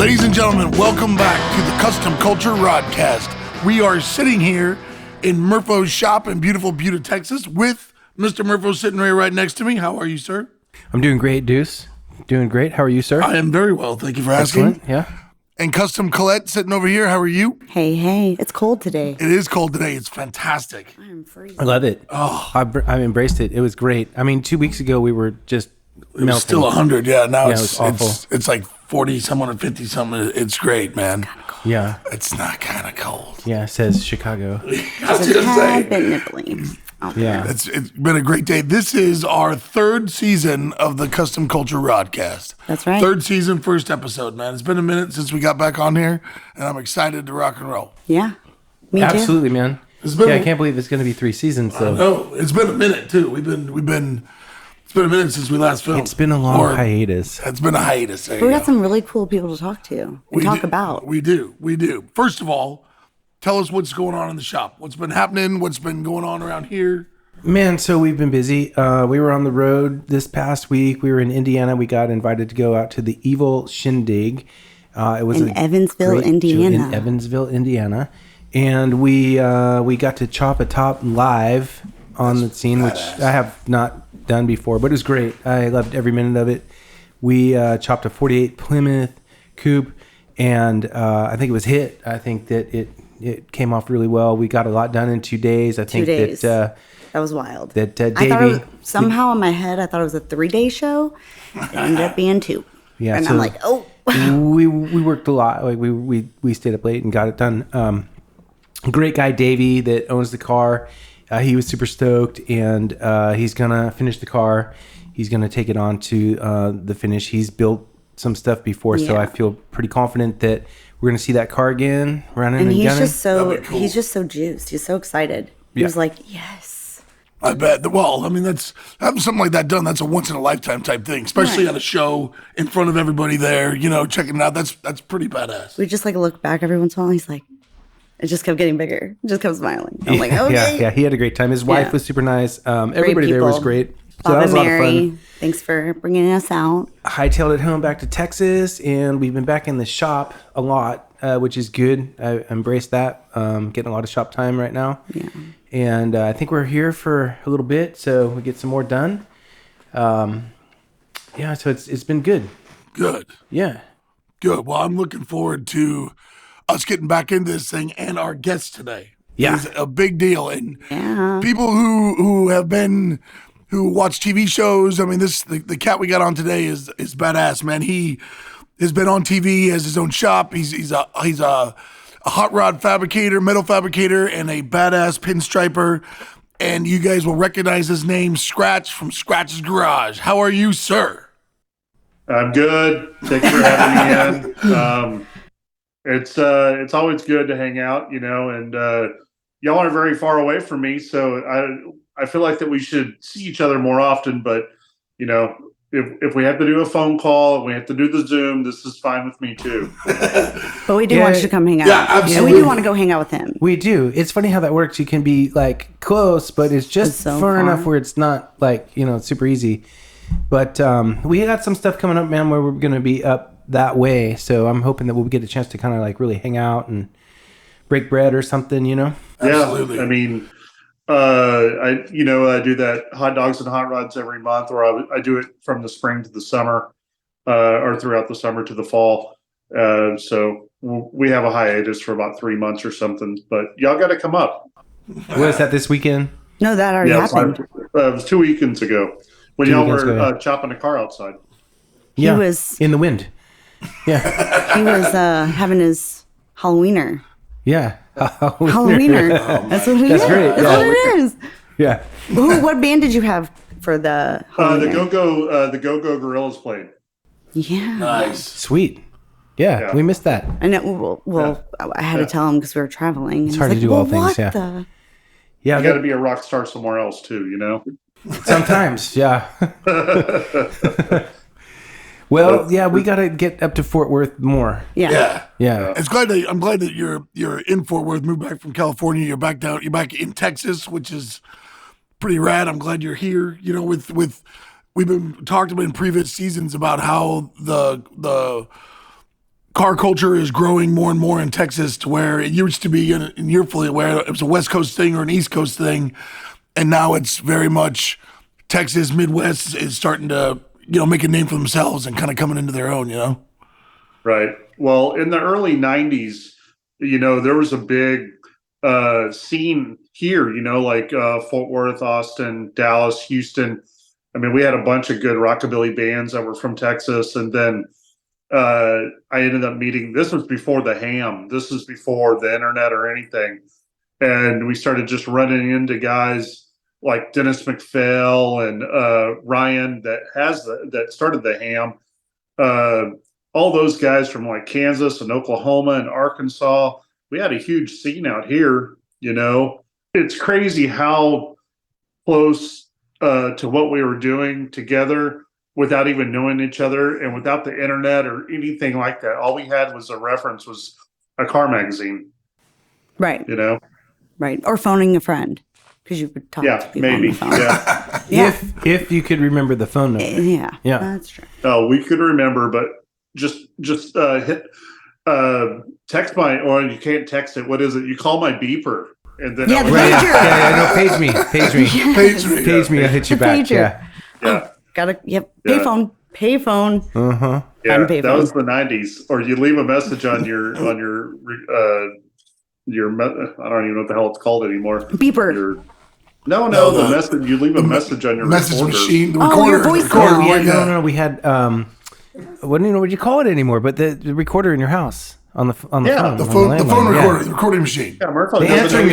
Ladies and gentlemen, welcome back to the Custom Culture Rodcast. We are sitting here in Murpho's shop in beautiful Buda, Texas, with Mr. Murpho sitting right next to me. How are you, sir? I'm doing great, Deuce. Doing great. How are you, sir? I am very well. Thank you for asking. Excellent. Yeah. And Custom Colette sitting over here. How are you? Hey. It's cold today. It is cold today. It's fantastic. I'm freezing. I love it. Oh, I embraced it. It was great. I mean, 2 weeks ago we were just it was still 100. Yeah, now Yeah, it's it was awful. it's like 40, somewhere 50 something. It's great, man. Yeah. It's not kind of cold. Yeah. It says Chicago. I was It's a gonna tad say. bit nibbling. Yeah. It's been a great day. This is our third season of the Custom Culture Rodcast. That's right. Third season, first episode, man. It's been a minute since we got back on here, and I'm excited to rock and roll. Yeah. Me too. Absolutely, man. It's been I can't believe it's going to be 3 seasons, though. No, it's been a minute too. It's been a minute since we last filmed. It's been a long hiatus. It's been a hiatus. There We you got go. some really cool people to talk to and talk about. We do. First of all, tell us what's going on in the shop. What's been happening? What's been going on around here? Man, so we've been busy. We were on the road this past week. We were in Indiana. We got invited to go out to the Evil Shindig. It was In Evansville, great show Indiana. In Evansville, Indiana. And we got to chop a top live on the scene, which I have not done before, but it was great. I loved every minute of it. We chopped a 48 Plymouth coupe, and I think it was hit. I think that it came off really well. We got a lot done in 2 days. I think 2 days. that That was wild. that I thought it was, Davey somehow in my head, I thought it was a 3-day show. It ended up being 2. Yeah, And so I'm like, oh. we worked a lot. Like we stayed up late and got it done. Great guy Davey that owns the car. He was super stoked, and he's gonna finish the car. He's gonna take it on to the finish. He's built some stuff before, so Yeah. I feel pretty confident that we're gonna see that car again running and And he's gunning. just so That'd be cool. he's just so juiced. He's so excited. He Yeah. was like, yes. I bet. Well, I mean, that's having something like that done. That's a once in a lifetime type thing, especially Right. at a show in front of everybody there. You know, checking it out. That's pretty badass. We just like look back every once in a while. He's like, it just kept getting bigger. He just kept smiling. I'm like, okay. Yeah, he had a great time. His wife Yeah. was super nice. Everybody there was people. great. So Bob that was and a lot of Mary, fun. thanks for bringing us out. Hightailed it home back to Texas, and we've been back in the shop a lot, which is good. I embrace that. Getting a lot of shop time right now. Yeah. And I think we're here for a little bit, so we get some more done. Yeah, so it's been good. Good. Yeah. Good. Well, I'm looking forward to us getting back into this thing and our guests today. Yeah. It's a big deal. And Yeah. people who watch TV shows, I mean, the cat we got on today is badass, man. He has been on TV, has his own shop. He's a hot rod fabricator, metal fabricator, and a badass pinstriper. And you guys will recognize his name, Skratch from Skratch's Garage. How are you, sir? I'm good. Thanks for having me in. It's always good to hang out, and y'all are very far away from me, so I feel like that we should see each other more often. But if we have to do a phone call, and we have to do the Zoom, this is fine with me too. But we do Yeah. want you to come hang out. Yeah, And absolutely. we do want to go hang out with him. We do. It's funny how that works. You can be like close, but it's just It's so far far. enough where it's not like, super easy. But we got some stuff coming up, man, where we're going to be up that way. So I'm hoping that we'll get a chance to kind of like really hang out and break bread or something, Absolutely. Yeah, I mean, I do that hot dogs and hot rods every month, or I do it from the spring to the summer, or throughout the summer to the fall. So we have a hiatus for about 3 months or something, but y'all got to come up. What is that this weekend? No, that already happened. It was 2 weekends ago when 2 y'all weekends were ago, yeah. chopping a car outside. He was in the wind. Yeah. he was having his Halloweener. Yeah. Halloweener. That's what it is. That's great, That's yeah. what it is. Yeah. What band did you have for the The Halloweener? Go-Go Gorillas played. Yeah. Nice. Sweet. Yeah, Yeah. we missed that. I know. Well, I had to tell him because we were traveling. It's hard to do all things, yeah. The? Yeah, You got to be a rock star somewhere else too, sometimes, yeah. Well, yeah, we got to get up to Fort Worth more. Yeah. Yeah. Yeah. I'm glad that you're in Fort Worth, moved back from California. You're back in Texas, which is pretty rad. I'm glad you're here. With we've been talked about in previous seasons about how the car culture is growing more and more in Texas to where it used to be, and you're fully aware, it was a West Coast thing or an East Coast thing. And now it's very much Texas, Midwest is starting to, make a name for themselves and kind of coming into their own, Right. Well, in the early 90s, there was a big scene here, like Fort Worth, Austin, Dallas, Houston. I mean, we had a bunch of good rockabilly bands that were from Texas. And then I ended up meeting, this was before the ham. This was before the internet or anything. And we started just running into guys like Dennis McPhail and Ryan that started the ham. All those guys from like Kansas and Oklahoma and Arkansas. We had a huge scene out here, It's crazy how close to what we were doing together without even knowing each other and without the internet or anything like that. All we had was a reference was a car magazine. Right. Right. Or phoning a friend. Because you would talk to people on the phone. Yeah. If you could remember the phone number. Yeah. That's true. Oh, we could remember, but just hit text or you can't text it. What is it? You call my beeper. And then the No, pager. page me. Page me. I'll hit you back. Pager. Yeah. Payphone. Uh-huh. Yeah, that was the 90s. Or you leave a message on your I don't even know what the hell it's called anymore. Beeper. No, the message. You leave a message on your message recorder. machine. The your recorder. voice. No. We had what do you call it anymore? But the recorder in your house on the phone. The phone recorder, the recording machine. Yeah, Marco. The answering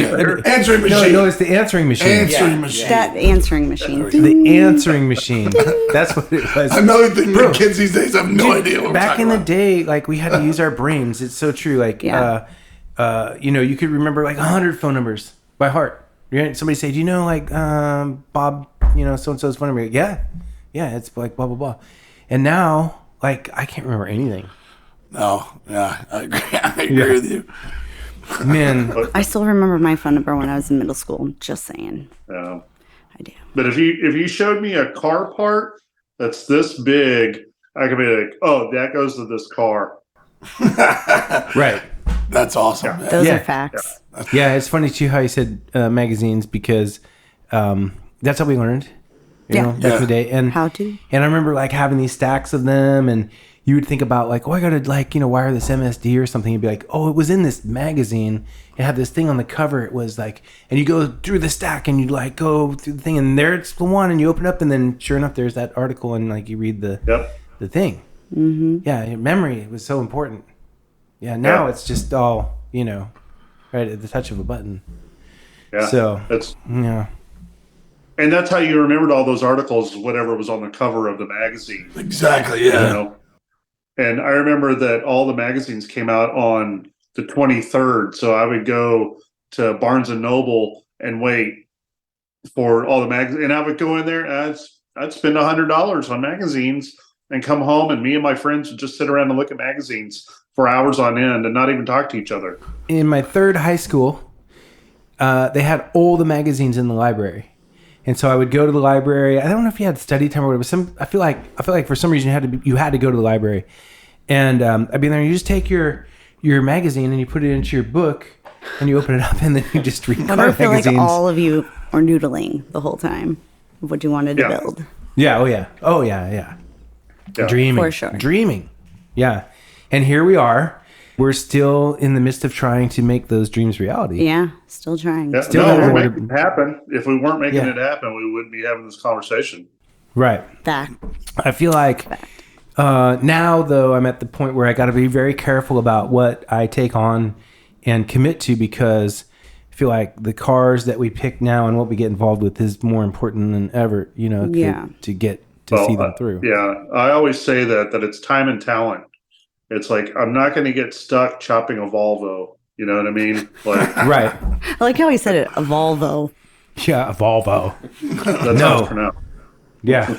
machine. No, it's the answering machine. Answering machine. That answering machine. The answering machine. That's what it was. Another thing that kids these days have no idea what back in the day, like we had to use our brains. It's so true. Like you could remember like 100 phone numbers by heart. Somebody say, do you know like Bob, so-and-so's phone number? Yeah, it's like blah, blah, blah. And now, like, I can't remember anything. No, yeah, I agree with you. Man. I still remember my phone number when I was in middle school. Just saying. Yeah. I do. But if you showed me a car part that's this big, I could be like, oh, that goes to this car. Right. That's awesome. Yeah. Those are facts. Yeah, it's funny too how you said magazines because that's how we learned. Back in the day. And how to. And I remember like having these stacks of them, and you would think about like, oh, I gotta wire this MSD or something. You'd be like, oh, it was in this magazine. It had this thing on the cover. It was like, and you go through the stack and you'd like go through the thing, and there's the one, and you open up, and then sure enough, there's that article, and like you read the thing. Mm-hmm. Yeah, your memory was so important. Yeah, now it's just all, right at the touch of a button. Yeah. So that's yeah. And that's how you remembered all those articles, whatever was on the cover of the magazine. Exactly, yeah. And I remember that all the magazines came out on the 23rd. So I would go to Barnes & Noble and wait for all the magazines. And I would go in there and I'd spend $100 on magazines and come home, and me and my friends would just sit around and look at magazines for hours on end and not even talk to each other. In my third high school, they had all the magazines in the library. And so I would go to the library. I don't know if you had study time or whatever. I feel like for some reason you had to go to the library. And I'd be there, and you just take your magazine and you put it into your book and you open it up, and then you just read car magazines. I feel like all of you were noodling the whole time of what you wanted to build. Yeah. Oh yeah. Dreaming. For sure. Dreaming. Yeah. And here we are. We're still in the midst of trying to make those dreams reality. Yeah, still trying. Yeah, still we're making it happen. If we weren't making it happen, we wouldn't be having this conversation. Right. Fact. I feel like now, though, I'm at the point where I got to be very careful about what I take on and commit to, because I feel like the cars that we pick now and what we get involved with is more important than ever, to get to see them through. I always say that it's time and talent. It's like, I'm not going to get stuck chopping a Volvo. You know what I mean? Like, right. I like how he said it, a Volvo. Yeah, a Volvo. That's how it's pronounced. Yeah.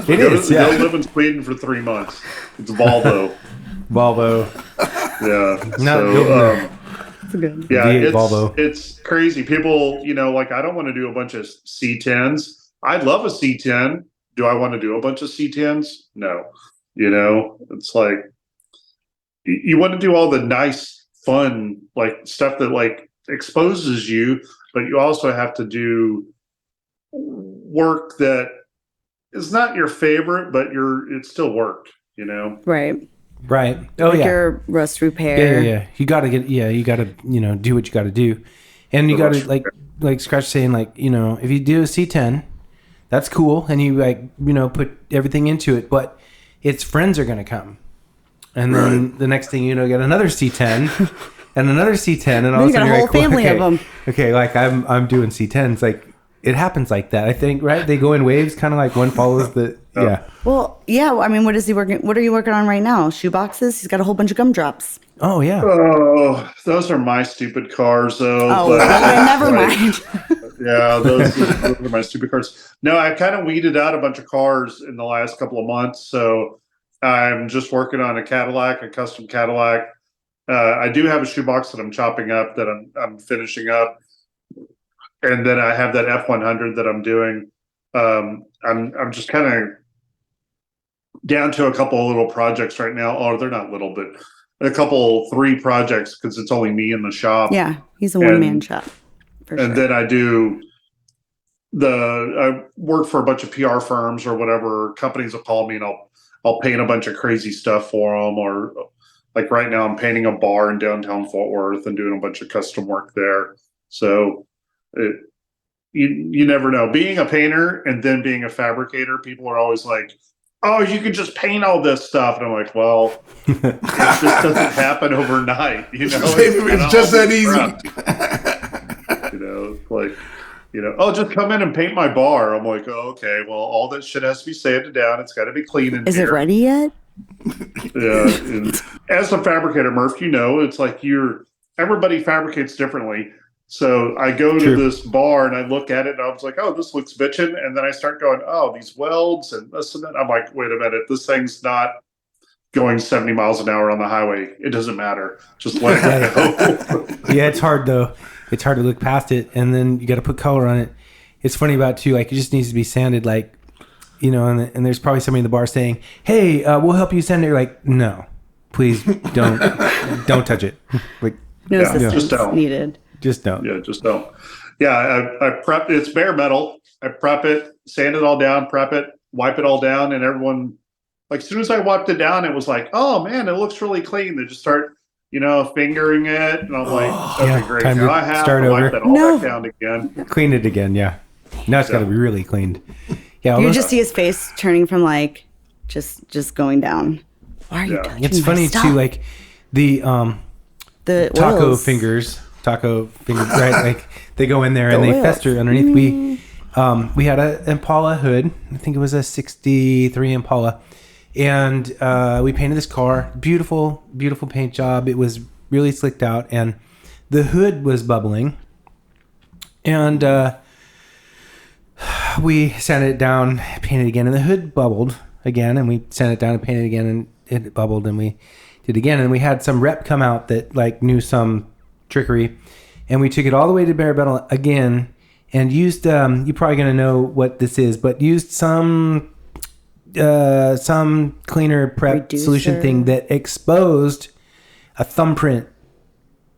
It is. Go live in Sweden for 3 months. It's Volvo. Yeah. It's good. Yeah, Volvo. It's crazy. People, I don't want to do a bunch of C10s. I'd love a C10. Do I want to do a bunch of C10s? No. It's like, you want to do all the nice, fun, like stuff that like exposes you, but you also have to do work that is not your favorite, but it's still work, you know? Right. Right. Oh Like yeah. your rust Yeah, repair. yeah, yeah. You gotta do what you gotta do. And you gotta, like Skratch saying, like, if you do a C10, that's cool. And you put everything into it, but its friends are gonna come. And then the next thing you know, you get another C10 and another C10. And all of a You got sudden a you're whole like, well, family okay, of them. okay, like I'm doing C10s. Like, it happens like that, I think, right? They go in waves, kind of like one follows the, yeah. Well, yeah. I mean, what is he working? What are you working on right now? Shoe boxes? He's got a whole bunch of gumdrops. Oh, yeah. Oh, those are my stupid cars, though. Oh, but, well, then never mind. Yeah, those are my stupid cars. No, I kind of weeded out a bunch of cars in the last couple of months, so I'm just working on a custom Cadillac. I do have a shoebox that I'm chopping up that I'm finishing up, and then I have that F100 that I'm doing. I'm just kind of down to a couple of little projects right now. Oh, they're not little, but three projects because it's only me in the shop. Yeah, he's a one-man shop. And then I work for a bunch of PR firms or whatever. Companies will call me and I'll paint a bunch of crazy stuff for them. Or like right now I'm painting a bar in downtown Fort Worth and doing a bunch of custom work there. So you never know. Being a painter and then being a fabricator, people are always like, oh, you could just paint all this stuff. And I'm like, well, it just doesn't happen overnight. It's just that easy. Oh, just come in and paint my bar. I'm like, oh, okay, well, all that shit has to be sanded down. It's got to be clean in Is here. it ready yet? Yeah. As a fabricator, Murph, it's like everybody fabricates differently. So I go to this bar and I look at it and I was like, oh, this looks bitchin'. And then I start going, oh, these welds and this and that. I'm like, wait a minute, this thing's not going 70 miles an hour on the highway. It doesn't matter. Just let it go. Yeah, it's hard though. It's hard to look past it, and then you got to put color on it. It's funny about too, like it just needs to be sanded, like, and there's probably somebody in the bar saying, "Hey, we'll help you sand it." You're like, no, please don't, don't touch it. Like, no assistance just don't. needed. Just don't. Yeah, just don't. Yeah, I prep. It's bare metal. I prep it, sand it all down, prep it, wipe it all down, and everyone, like, as soon as I wiped it down, it was like, oh man, it looks really clean. They just start, fingering it, and I'm like, okay, great. Now I have to wipe that all back down again. Clean it again, yeah. Now it's got to be really cleaned. Yeah, you just see his face turning from like just going down. Why are you touching It's funny stuff? too, like the taco oils. fingers, right? Like they go in there and they fester underneath. We had an Impala hood. I think it was a '63 Impala. And we painted this car. Beautiful, beautiful paint job. It was really slicked out. And the hood was bubbling. And we sanded it down, painted it again. And the hood bubbled again. And we sanded it down and painted it again. And it bubbled. And we did it again. And we had some rep come out that like knew some trickery. And we took it all the way to bare metal again. And used, you're probably going to know what this is. But used some cleaner prep solution thing that exposed a thumbprint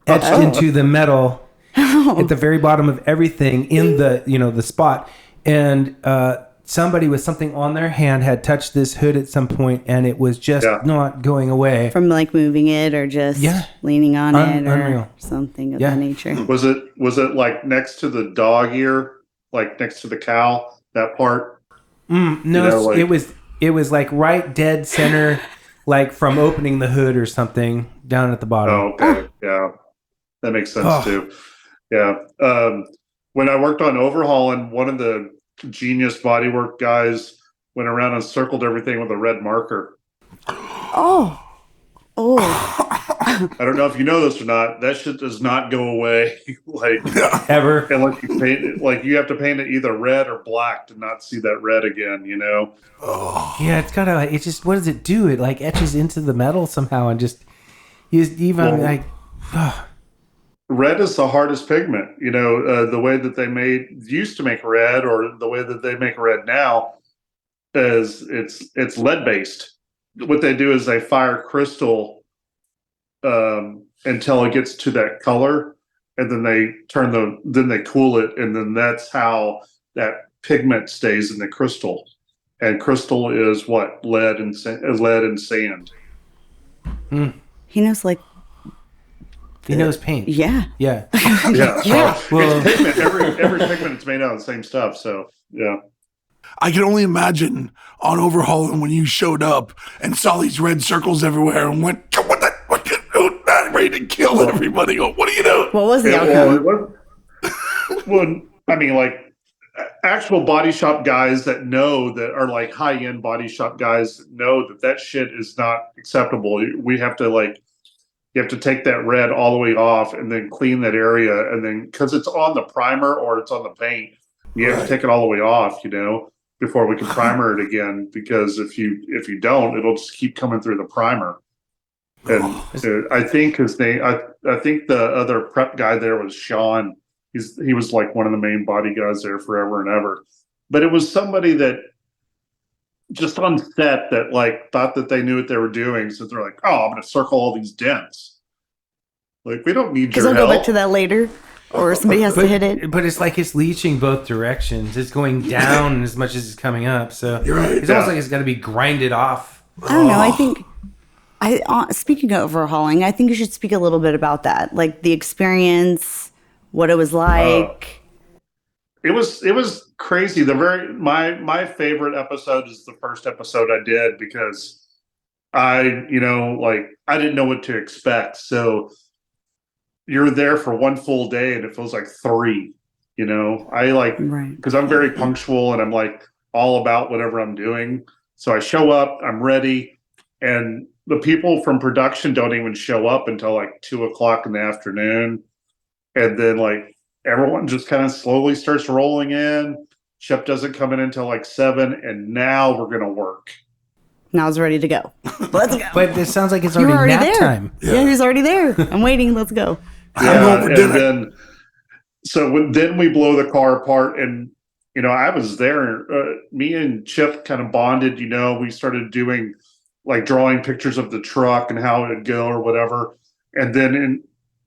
etched into the metal at the very bottom of everything in the the spot. And somebody with something on their hand had touched this hood at some point, and it was just not going away from like moving it or just leaning on it or unreal. Something of that nature. Was it like next to the dog ear, like next to the cow, that part? No, it was like right dead center, like from opening the hood or something down at the bottom. Oh, okay. Yeah. That makes sense too. Yeah. When I worked on overhauling, one of the genius bodywork guys went around and circled everything with a red marker. Oh. I don't know if you know this or not. That shit does not go away, like ever. Unless you paint it, like you have to paint it either red or black to not see that red again. Yeah, it's gotta. It just. What does it do? It like etches into the metal somehow, and just red is the hardest pigment. The way that they used to make red, or the way that they make red now, is it's lead based. What they do is they fire crystal until it gets to that color, and then they cool it, and then that's how that pigment stays in the crystal. And crystal is what? Lead and sand. He knows He knows paint. Yeah. Yeah. Yeah. Well, It's pigment. Every pigment is made out of the same stuff. So yeah. I can only imagine on overhauling when you showed up and saw these red circles everywhere and went, what I'm ready to kill everybody. What are you doing? What was the outcome? Well, I mean, like actual body shop guys that are like high end body shop guys that know that shit is not acceptable. We have to you have to take that red all the way off and then clean that area, and then because it's on the primer or it's on the paint, you have to take it all the way off, before we can primer it again. Because if you don't, it'll just keep coming through the primer. And I think his name, I think the other prep guy there was Sean. He was like one of the main body guys there forever and ever. But it was somebody that just on set that thought that they knew what they were doing. So they're like, oh, I'm going to circle all these dents. Like, we don't need your help. Because I'll go back to that later, or somebody has to hit it. But it's like it's leaching both directions. It's going down as much as it's coming up. So You're right. It's almost like it's got to be grinded off. I don't know. I think, speaking of overhauling, I think you should speak a little bit about that. Like the experience, what it was like. It was crazy. My favorite episode is the first episode I did, because I didn't know what to expect. So you're there for one full day and it feels like 3, Right. because I'm very punctual and I'm like all about whatever I'm doing. So I show up, I'm ready, and the people from production don't even show up until like 2:00 in the afternoon. And then everyone just kind of slowly starts rolling in. Shep doesn't come in until like 7, and now we're going to work. Now it's ready to go. Let's go. But it sounds like it's You were already already nap there. time. Yeah, he's already there. I'm waiting. Let's go. Yeah, and then we blow the car apart, and I was there. Me and Chip kind of bonded. We started doing drawing pictures of the truck and how it would go or whatever, and then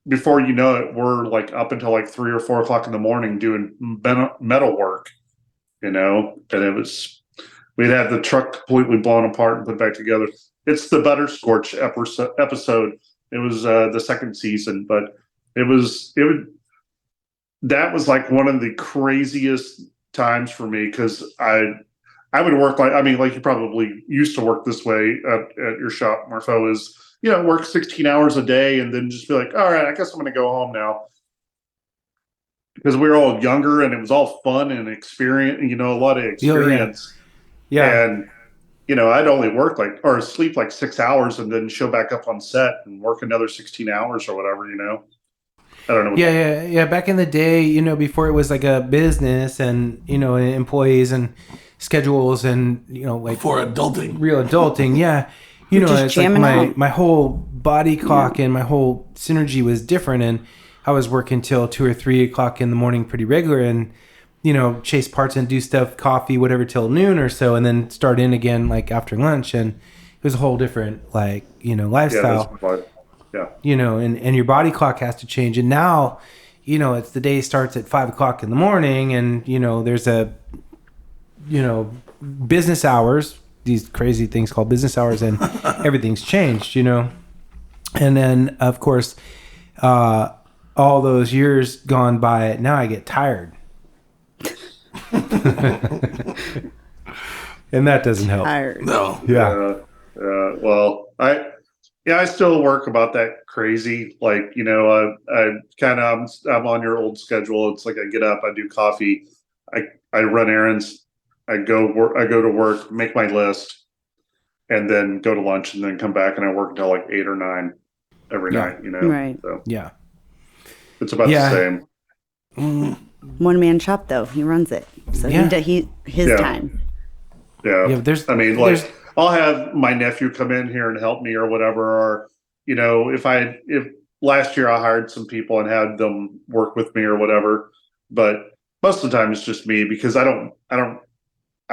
before you know it, we're up until 3 or 4 o'clock in the morning doing metal work. And it was, we'd have the truck completely blown apart and put back together. It's the Butterscorch episode. It was the second season, but that was one of the craziest times for me, because I would work you probably used to work this way at your shop, Marfo, is work 16 hours a day and then just be like, all right, I guess I'm going to go home now. Because we were all younger and it was all fun and experience, a lot of experience. Yeah. And I'd only work or sleep 6 hours and then show back up on set and work another 16 hours or whatever, I don't know. Yeah. Back in the day, before it was like a business and, employees and schedules and, For adulting. Real adulting. Yeah. It's like my whole body clock and my whole synergy was different. And I was working till 2 or 3 o'clock in the morning pretty regular and, chase parts and do stuff, coffee, whatever, till noon or so. And then start in again, after lunch. And it was a whole different, lifestyle. Yeah. And your body clock has to change. And now, it's the day starts at 5 o'clock in the morning and, there's business hours, these crazy things called business hours, and everything's changed, And then, of course, all those years gone by, now I get tired. And that doesn't help. Tired. No. Yeah. Well, I still work about that crazy. I'm on your old schedule. It's like I get up, I do coffee, I run errands, I go to work, make my list, and then go to lunch, and then come back and I work until 8 or 9 every night. Right. So Yeah. it's about the same. One man shop though. He runs it, so his time. Yeah. I'll have my nephew come in here and help me or whatever. Or, if last year I hired some people and had them work with me or whatever, but most of the time it's just me, because I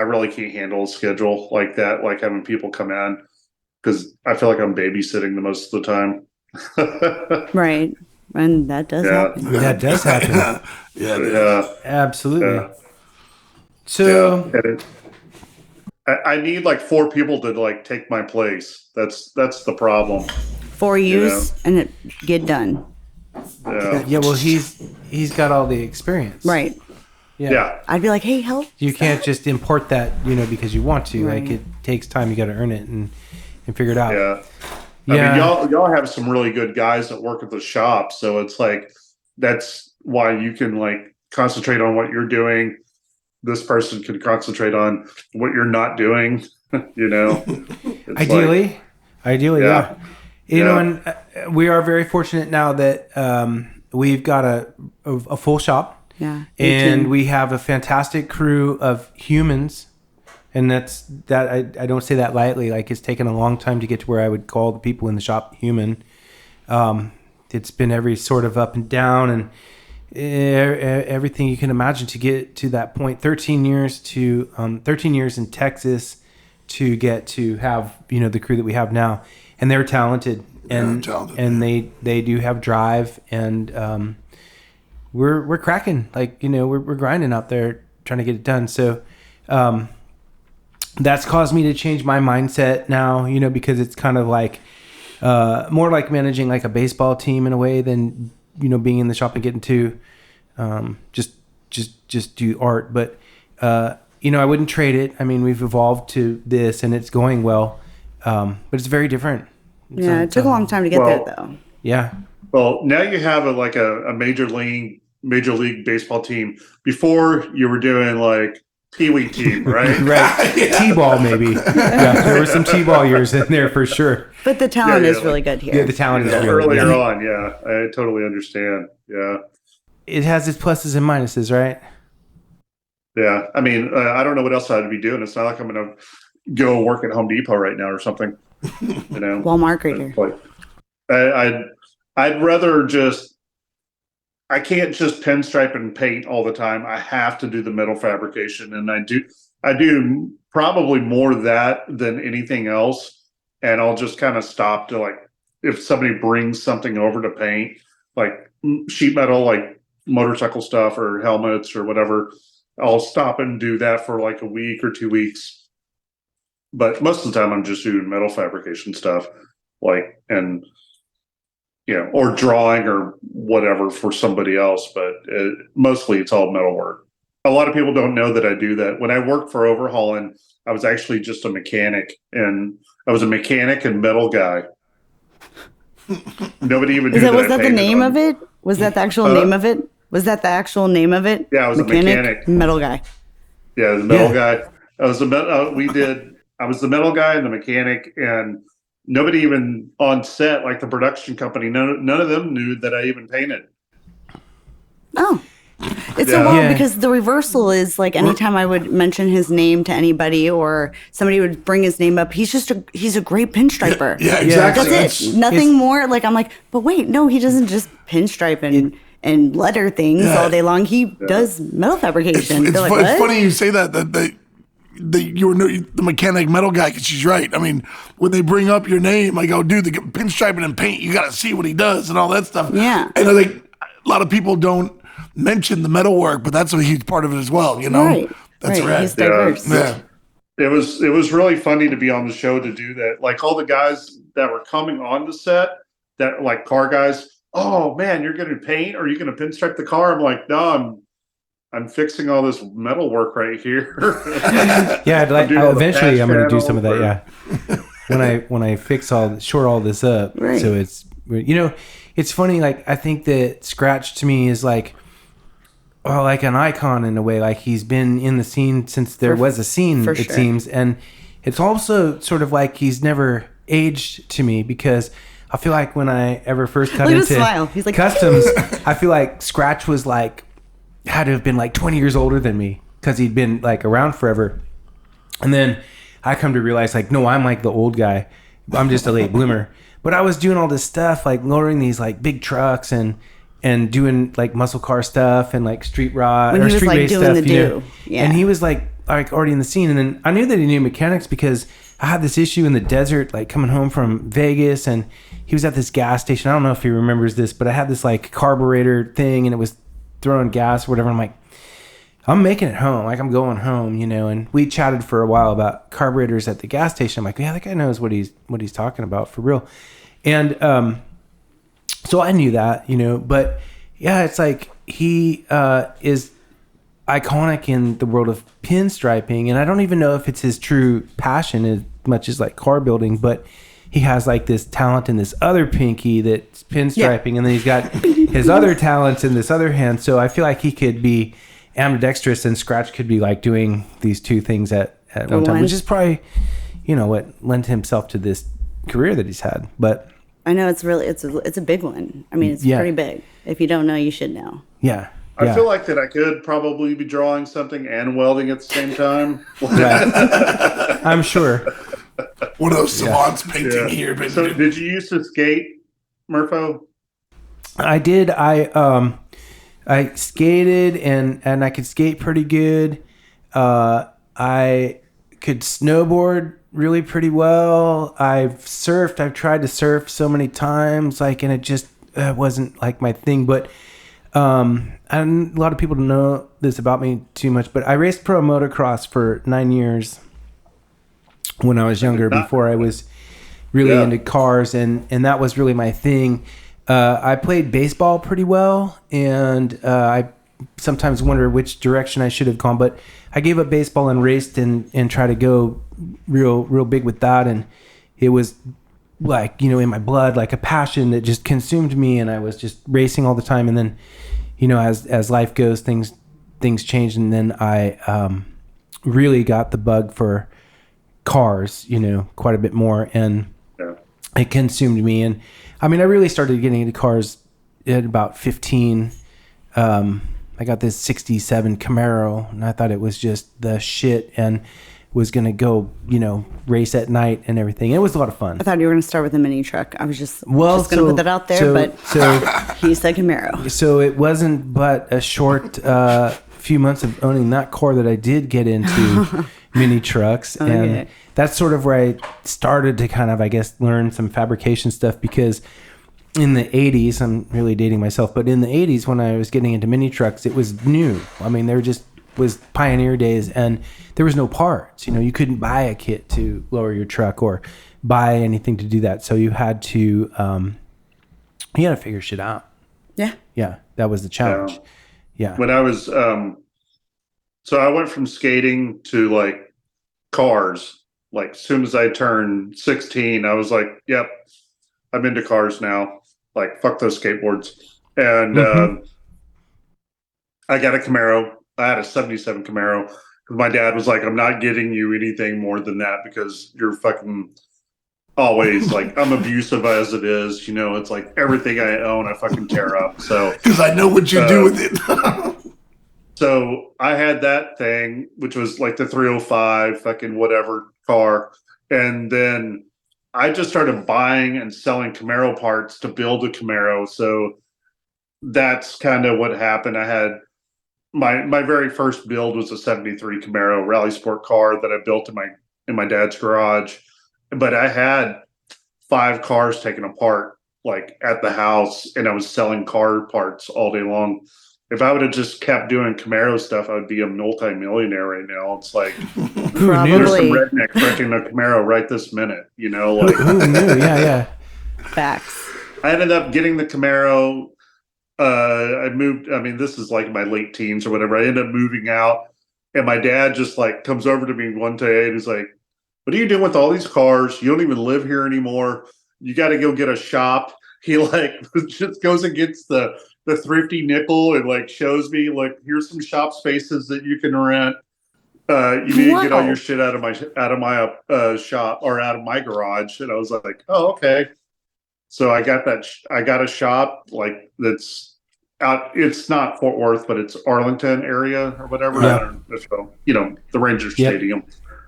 really can't handle a schedule like that, having people come in, because I feel like I'm babysitting the most of the time. Right. And that does happen. That does happen. Yeah. Absolutely. Yeah. So And I need like 4 people to like take my place. That's the problem. 4 use and it get done. yeah, well, he's got all the experience. Right. Yeah. I'd be like, hey, help. You can't just import that, because you want to. Right. Like, it takes time. You got to earn it and figure it out. Yeah. I mean, y'all have some really good guys that work at the shop, so it's like that's why you can like concentrate on what you're doing. This person can concentrate on what you're not doing. It's Ideally, yeah. Yeah. And we are very fortunate now that we've got a full shop. Yeah. And we have a fantastic crew of humans. And I don't say that lightly. Like, it's taken a long time to get to where I would call the people in the shop human. It's been every sort of up and down and everything you can imagine to get to that point. 13 years in Texas to get to have, the crew that we have now. And they're talented. And they do have drive. And we're cracking. Like, we're grinding out there trying to get it done. So that's caused me to change my mindset now, because it's kind of like more like managing like a baseball team in a way than, being in the shop and getting to just do art. But, I wouldn't trade it. I mean, we've evolved to this and it's going well. But it's very different. It took a long time to get there, though. Yeah. Well, now you have a major league baseball team. Before you were doing like Pee-wee team, right? Right. T-ball, maybe. Yeah, there were some T-ball years in there for sure. But the talent is really good here. Yeah, the talent is really earlier good. on. Yeah, I totally understand. Yeah. It has its pluses and minuses, right? Yeah. I mean, I don't know what else I'd be doing. It's not like I'm going to go work at Home Depot right now or something. Walmart right here. Like, I'd rather I can't just pinstripe and paint all the time. I have to do the metal fabrication, and I do probably more of that than anything else. And I'll just kind of stop to like, if somebody brings something over to paint, like sheet metal, like motorcycle stuff or helmets or whatever, I'll stop and do that for like a week or 2 weeks. But most of the time I'm just doing metal fabrication stuff, like, and or drawing or whatever for somebody else, but mostly it's all metal work. A lot of people don't know that I do that. When I worked for Overhauling, I was actually just a mechanic, and I was a mechanic and metal guy. Nobody even knew Was that the name of it? Was that the actual name of it? Was that the actual name of it? Yeah, I was a mechanic. Metal guy. Yeah, the metal guy. I was I was the metal guy and the mechanic, and nobody even on set, like the production company, none of them knew that I even painted. Oh, it's so wild because the reversal is like anytime I would mention his name to anybody or somebody would bring his name up, he's a great pinstriper. Yeah, exactly. That's it. Nothing more. Like, I'm like, but wait, no, he doesn't just pinstripe and letter things all day long. He does metal fabrication. It's funny you say that you were the mechanic metal guy, because she's right. I mean, when they bring up your name, I go, dude, the pinstriping and paint, you got to see what he does and all that stuff. Yeah. And I think a lot of people don't mention the metal work, but that's a huge part of it as well, Right. That's right. rad. He's diverse. Yeah. It was really funny to be on the show to do that. Like all the guys that were coming on the set, that like car guys, oh man, you're going to paint or you're going to pinstripe the car? I'm like, no, I'm fixing all this metal work right here. Yeah, eventually I'm going to do some of that. Yeah, when I shore all this up, right. So it's it's funny. Like, I think that Skratch to me is like an icon in a way. Like, he's been in the scene since there was a scene. It seems, and it's also sort of like he's never aged to me, because I feel like when I ever first got into He's like, customs, I feel like Skratch was like, had to have been like 20 years older than me, because he'd been like around forever. And then I come to realize, like, no, I'm like the old guy. I'm just a late bloomer. But I was doing all this stuff, like lowering these like big trucks and doing like muscle car stuff and like street rod or street race stuff. Yeah. And he was like already in the scene. And then I knew that he knew mechanics because I had this issue in the desert, like coming home from Vegas, and he was at this gas station. I don't know if he remembers this, but I had this like carburetor thing, and it was throwing gas or whatever. I'm like, I'm making it home. Like, I'm going home, you know. And we chatted for a while about carburetors at the gas station. I'm like, yeah, that guy knows what he's talking about for real. And so I knew that, you know. But yeah, it's like he is iconic in the world of pinstriping, and I don't even know if it's his true passion as much as like car building, but he has like this talent in this other pinky that's pinstriping, and then he's got his other talents in this other hand. So I feel like he could be ambidextrous, and Skratch could be like doing these two things at one time, which is probably, you know, what lent himself to this career that he's had. But I know it's a big one. I mean, it's pretty big. If you don't know, you should know. Yeah. I feel like that I could probably be drawing something and welding at the same time. I'm sure. One of those savants painting here. But so did you used to skate, Murpho? I did. I skated and I could skate pretty good. I could snowboard really pretty well. I've surfed. I've tried to surf so many times, like, and it just wasn't like my thing. But and a lot of people don't know this about me too much, but I raced pro motocross for 9 years when I was younger, before I was really into cars, and that was really my thing. I played baseball pretty well, and I sometimes wonder which direction I should have gone, but I gave up baseball and raced and tried to go real big with that, and it was like, you know, in my blood, like a passion that just consumed me, and I was just racing all the time. And then, you know, as life goes, things change, and then I really got the bug for cars, you know, quite a bit more, and it consumed me. And I mean, I really started getting into cars at about 15. I got this 67 Camaro, and I thought it was just the shit, and was going to go, you know, race at night and everything. It was a lot of fun. I thought you were going to start with a mini truck. I was just going to put that out there, but he said Camaro. So it wasn't but a short few months of owning that car that I did get into mini trucks. Okay. And that's sort of where I started to kind of, I guess, learn some fabrication stuff, because in the 80s, I'm really dating myself, but in the 80s when I was getting into mini trucks, it was new. I mean, there just was pioneer days, and there was no parts. You know, you couldn't buy a kit to lower your truck or buy anything to do that. So you had to figure shit out. Yeah. Yeah. That was the challenge. Yeah. When I was, so I went from skating to like cars. Like as soon as I turned 16, I was like, yep, I'm into cars now. Like, fuck those skateboards. And I got a Camaro. I had a 77 Camaro. Because my dad was like, I'm not getting you anything more than that, because you're fucking always like, I'm abusive as it is. You know, it's like everything I own, I fucking tear up. So, because I know what you do with it. So I had that thing, which was like the 305 fucking whatever car. And then I just started buying and selling Camaro parts to build a Camaro. So that's kind of what happened. I had my very first build was a 73 Camaro rally sport car that I built in my dad's garage. But I had 5 cars taken apart, like at the house, and I was selling car parts all day long. If I would have just kept doing Camaro stuff, I would be a multi-millionaire right now. It's like, there's some redneck wrecking a Camaro right this minute, you know? Like, who knew? Yeah. Facts. I ended up getting the Camaro. I moved, I mean, this is like my late teens or whatever. I ended up moving out, and my dad just like comes over to me one day and he's like, what are you doing with all these cars? You don't even live here anymore. You got to go get a shop. He like just goes and gets the thrifty nickel and like shows me like, here's some shop spaces that you can rent. You need to get all your shit out of my shop or out of my garage. And I was like, oh, okay. So I got that. I got a shop like that's out. It's not Fort Worth, but it's Arlington area or whatever. Yeah. So, you know, the Rangers Stadium.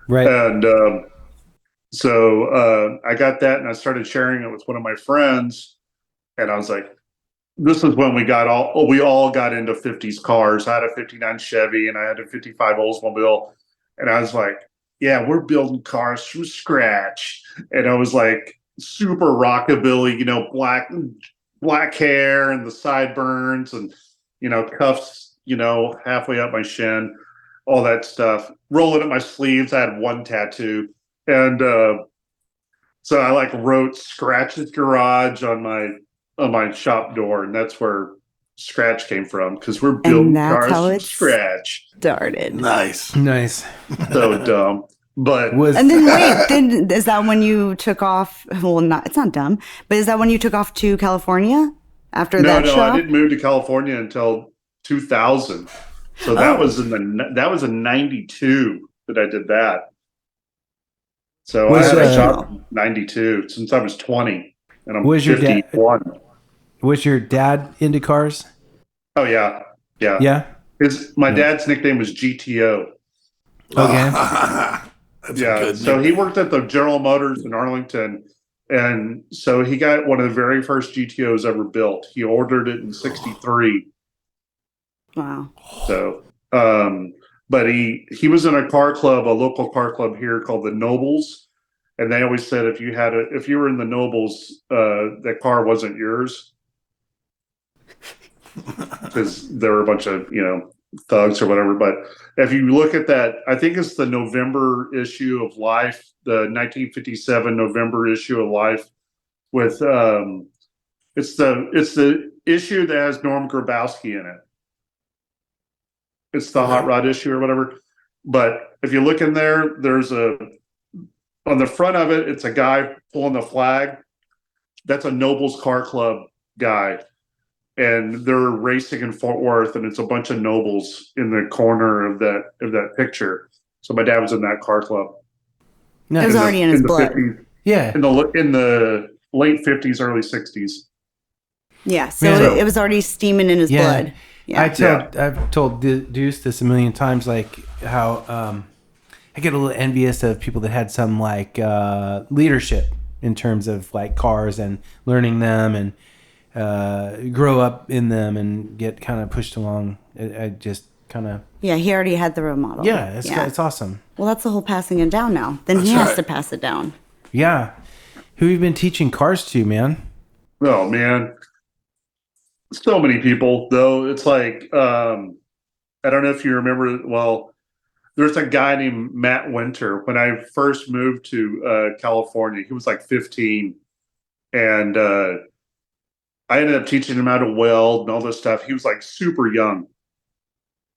Right. And so I got that, and I started sharing it with one of my friends. And I was like, this is when we all got into 50s cars. I had a 59 Chevy and I had a 55 Oldsmobile. And I was like, yeah, we're building cars from scratch. And I was like super rockabilly, black hair and the sideburns and, cuffs, halfway up my shin, all that stuff. Rolling up my sleeves. I had one tattoo. And so I like wrote Skratch's Garage on my shop door. And that's where Skratch came from, because we're building cars from scratch. Started. Nice. So dumb. But and then wait, is that when you took off? Well, it's not dumb, but is that when you took off to California after that shop? No, I didn't move to California until 2000. So that was in 92 that I did that. So I had a shop in 92 since I was 20, and I'm 51. Was your dad into cars? Oh yeah. My dad's nickname was GTO. Okay. So he worked at the General Motors in Arlington, and so he got one of the very first GTOs ever built. He ordered it in '63. Wow. So, but he was in a local car club here called the Nobles, and they always said if you were in the Nobles, that car wasn't yours, because there were a bunch of thugs or whatever. But if you look at that, I think it's the November issue of Life, the 1957 November issue of Life, with it's the issue that has Norm Grabowski in it. It's the hot rod issue or whatever. But if you look in there, there's on the front of it, it's a guy pulling the flag. That's a Nobles Car Club guy. And they're racing in Fort Worth, and it's a bunch of Nobles in the corner of that picture. So my dad was in that car club. No, it was already in his blood. 50s, Yeah. In the late 50s, early 60s. Yeah. So it was already steaming in his blood. Yeah. I've told Deuce this a million times, like how I get a little envious of people that had some like leadership in terms of like cars and learning them and grow up in them and get kind of pushed along. I just kind of... Yeah, he already had the role model. Yeah, it's awesome. Well, that's the whole passing it down now. Then he has to pass it down. Yeah. Who have you been teaching cars to, man? Oh, man. So many people, though. It's like, I don't know if you remember, well, there's a guy named Matt Winter. When I first moved to California, he was like 15. And I ended up teaching him how to weld and all this stuff. He was like super young.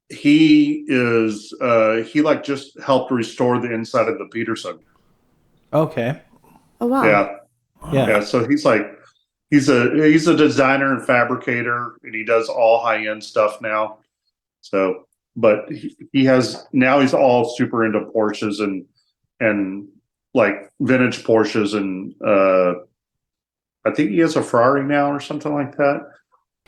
He like just helped restore the inside of the Peterson. Okay. Oh wow. Yeah. So he's a designer and fabricator, and he does all high end stuff now. So, but he's all super into Porsches and like vintage Porsches, and I think he has a Ferrari now or something like that.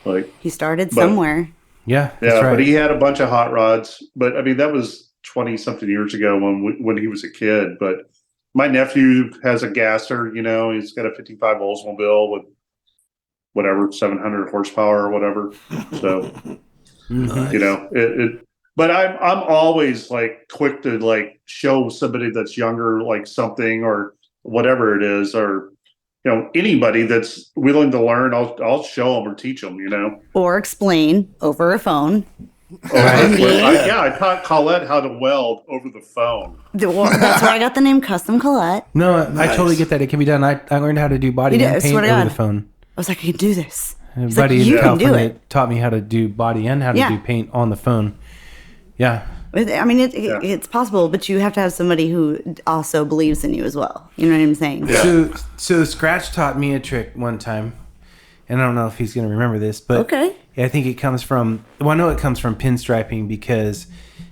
Like he started somewhere. Yeah, that's right. But he had a bunch of hot rods. But I mean, that was 20 something years ago when he was a kid. But my nephew has a gasser. He's got a 55 Oldsmobile with whatever 700 horsepower or whatever. So nice. But I'm always like quick to like show somebody that's younger like something or whatever it is, or anybody that's willing to learn, I'll show them or teach them, or explain over a phone. I taught Colette how to weld over the phone. That's where I got the name Custom Colette. No, nice. I totally get that. It can be done. I learned how to do body and paint over the phone. I was like, I can do this. A buddy in California taught me how to do body and how to do paint on the phone. Yeah. I mean, it's possible, but you have to have somebody who also believes in you as well. You know what I'm saying? Yeah. So Skratch taught me a trick one time, and I don't know if he's going to remember this, but okay. I think it comes from, I know it comes from pinstriping, because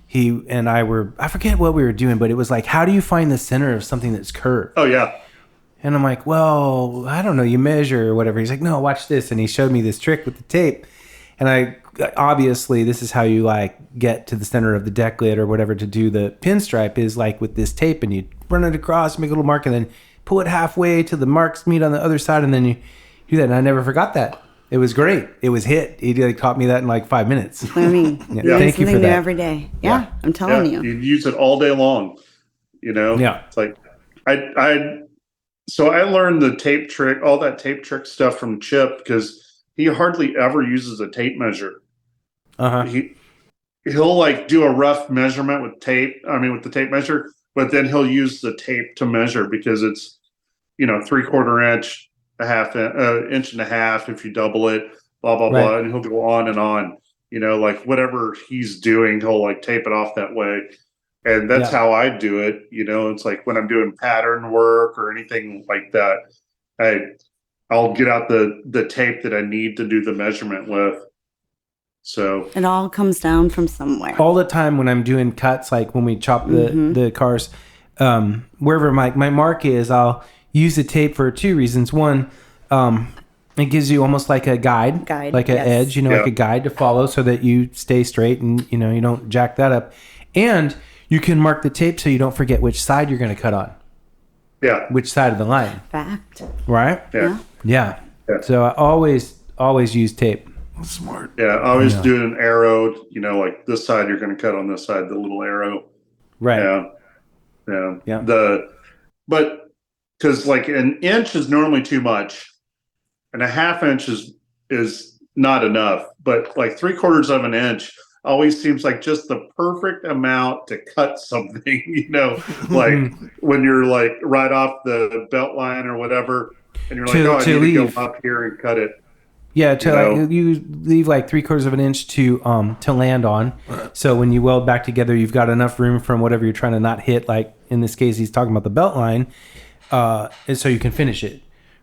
he and I forget what we were doing, but it was like, how do you find the center of something that's curved? Oh, yeah. And I'm like, well, I don't know, you measure or whatever. He's like, no, watch this. And he showed me this trick with the tape. And obviously this is how you like get to the center of the deck lid or whatever to do the pinstripe, is like with this tape, and you run it across, make a little mark, and then pull it halfway till the marks meet on the other side, and then you do that. And I never forgot that. It was great. It was hit. He like taught me that in like 5 minutes. I mean, thank you for that. Every day. Yeah, I'm telling you. You use it all day long. you know? Yeah. It's like, so I learned the tape trick, all that tape trick stuff from Chip, because he hardly ever uses a tape measure. He'll like do a rough measurement with tape. I mean, with the tape measure, but then he'll use the tape to measure because it's, 3/4 inch, inch and a half if you double it, blah blah Right. blah, and he'll go on and on. Like whatever he's doing, he'll like tape it off that way, and that's how I do it. It's like when I'm doing pattern work or anything like that, I'll get out the tape that I need to do the measurement with. So it all comes down from somewhere. All the time when I'm doing cuts, like when we chop the cars, wherever my mark is, I'll use the tape for two reasons. One, it gives you almost like a guide like an edge, like a guide to follow so that you stay straight and, you don't jack that up. And you can mark the tape so you don't forget which side you're going to cut on. Yeah. Which side of the line. Fact. Right? Yeah. So I always use tape. That's smart. Yeah, I always do an arrow, like this side you're going to cut on this side, the little arrow. Right. Yeah. But because like an inch is normally too much, and a half inch is not enough. But like 3/4 of an inch always seems like just the perfect amount to cut something. Like when you're like right off the belt line or whatever, and you're like, I need to go up here and cut it. Yeah, you leave like 3/4 of an inch to land on. So when you weld back together, you've got enough room from whatever you're trying to not hit. Like in this case, he's talking about the belt line, and so you can finish it,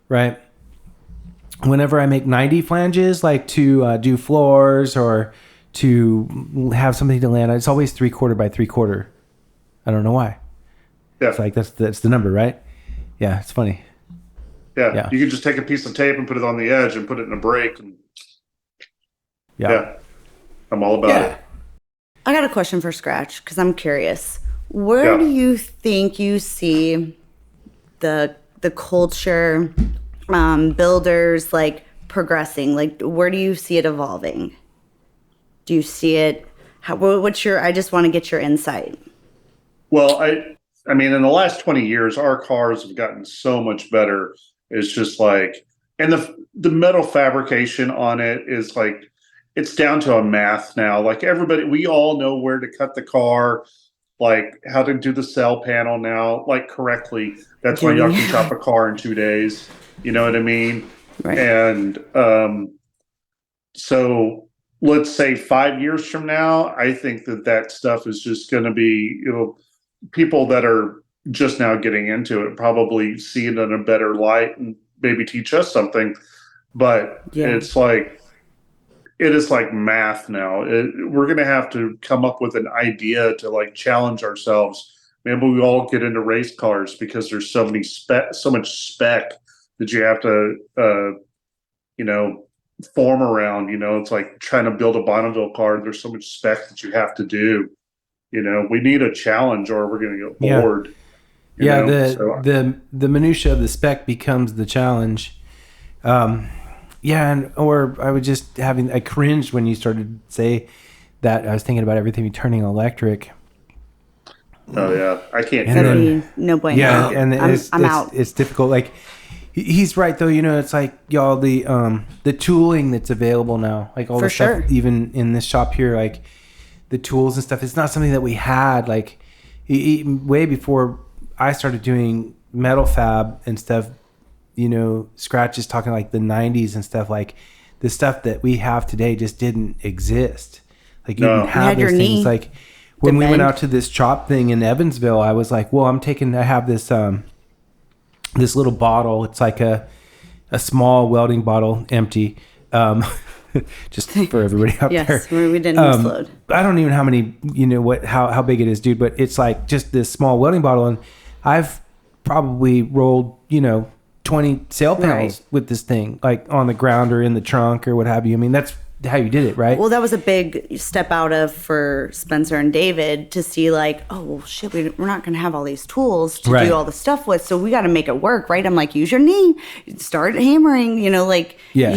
right? Whenever I make 90 flanges, like to do floors or to have something to land on, it's always 3/4 by 3/4. I don't know why. Yeah, it's like that's the number, right? Yeah, it's funny. Yeah, you can just take a piece of tape and put it on the edge and put it in a break. And I'm all about it. I got a question for Skratch because I'm curious. Where do you think you see the culture builders like progressing? Like, where do you see it evolving? Do you see it? I just want to get your insight. Well, I mean, in the last 20 years, our cars have gotten so much better. It's just like, and the metal fabrication on it is like, it's down to a math now. Like we all know where to cut the car, like how to do the cell panel now, like correctly. That's why y'all can chop a car in 2 days. You know what I mean? Right. And so let's say 5 years from now, I think that stuff is just going to be, people that are just now getting into it probably see it in a better light and maybe teach us something. But it's like, it is like math now. We're going to have to come up with an idea to like challenge ourselves. Maybe we all get into race cars because there's so much spec that you have to, form around. It's like trying to build a Bonneville car. There's so much spec that you have to do. We need a challenge or we're going to get bored. The minutia of the spec becomes the challenge. Or I was just I cringed when you started to say that. I was thinking about everything turning electric. Oh yeah, I can't. No bueno. Yeah, and I'm out. It's difficult. Like he's right though. It's like y'all the tooling that's available now, like all the stuff, even in this shop here, like the tools and stuff. It's not something that we had like way before I started doing metal fab and stuff. Skratch is talking like the 90s and stuff. Like the stuff that we have today just didn't exist. Like you didn't have those things. Like when we went out to this chop thing in Evansville, I was like, well, I have this this little bottle. It's like a small welding bottle, empty. Just for everybody out there. Yes, we didn't explode. I don't even know how many, how big it is, dude, but it's like just this small welding bottle. And I've probably rolled, 20 sail panels with this thing, like on the ground or in the trunk or what have you. I mean, that's how you did it, right? Well, that was a big step out of for Spencer and David to see like, oh, well, shit, we're not going to have all these tools to Right. do all the stuff with. So we got to make it work, right? I'm like, use your knee, start hammering, like Yeah.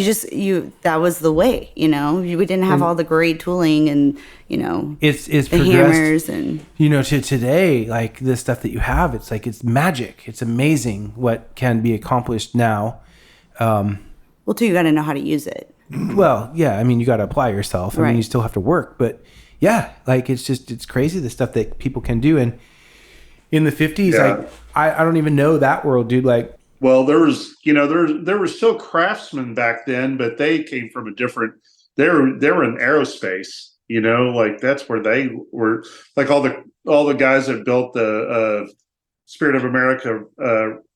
that was the way, we didn't have all the great tooling and, It's the progressed, hammers and. to today, like the stuff that you have, it's like, it's magic. It's amazing what can be accomplished now. Well, too, you got to know how to use it. Well, yeah, I mean, you got to apply yourself. I mean, Right. you still have to work, but yeah, like it's crazy the stuff that people can do. And in the 50s, Yeah. I don't even know that world, dude. Like, Well, there was, there were still craftsmen back then, but they came from a different. They were in aerospace, like that's where they were. Like all the guys that built the Spirit of America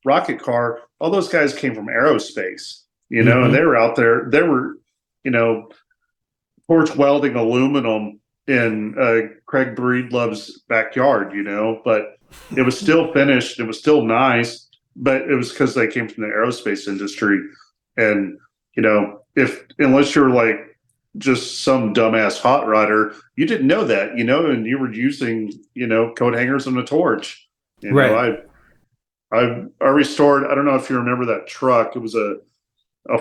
rocket car, all those guys came from aerospace, Mhm. and they were out there. They were, torch welding aluminum in Craig Breedlove's backyard, but it was still finished. It was still nice. But it was because they came from the aerospace industry, and unless you're like just some dumbass hot rodder, you didn't know that, and you were using coat hangers and a torch. Right. I restored. I don't know if you remember that truck. It was a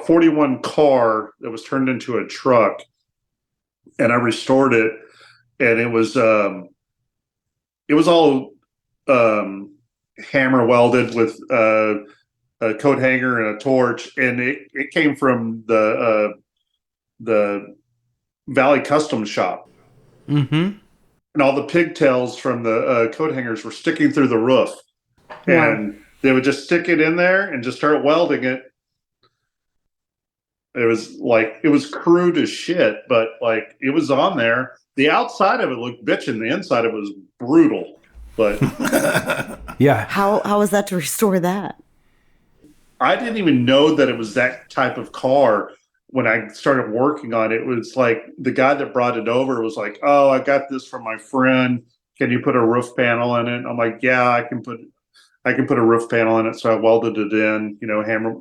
41 car that was turned into a truck, and I restored it, and it was all. Hammer welded with a coat hanger and a torch, and it came from the Valley Custom Shop, mm-hmm. and all the pigtails from the coat hangers were sticking through the roof, and they would just stick it in there and just start welding it. It was crude as shit, but like it was on there. The outside of it looked bitchin', the inside of it was brutal. But Yeah. How was that to restore that? I didn't even know that it was that type of car when I started working on it. It was like the guy that brought it over was like, "Oh, I got this from my friend. Can you put a roof panel in it?" I'm like, "Yeah, I can put a roof panel in it." So I welded it in, hammer.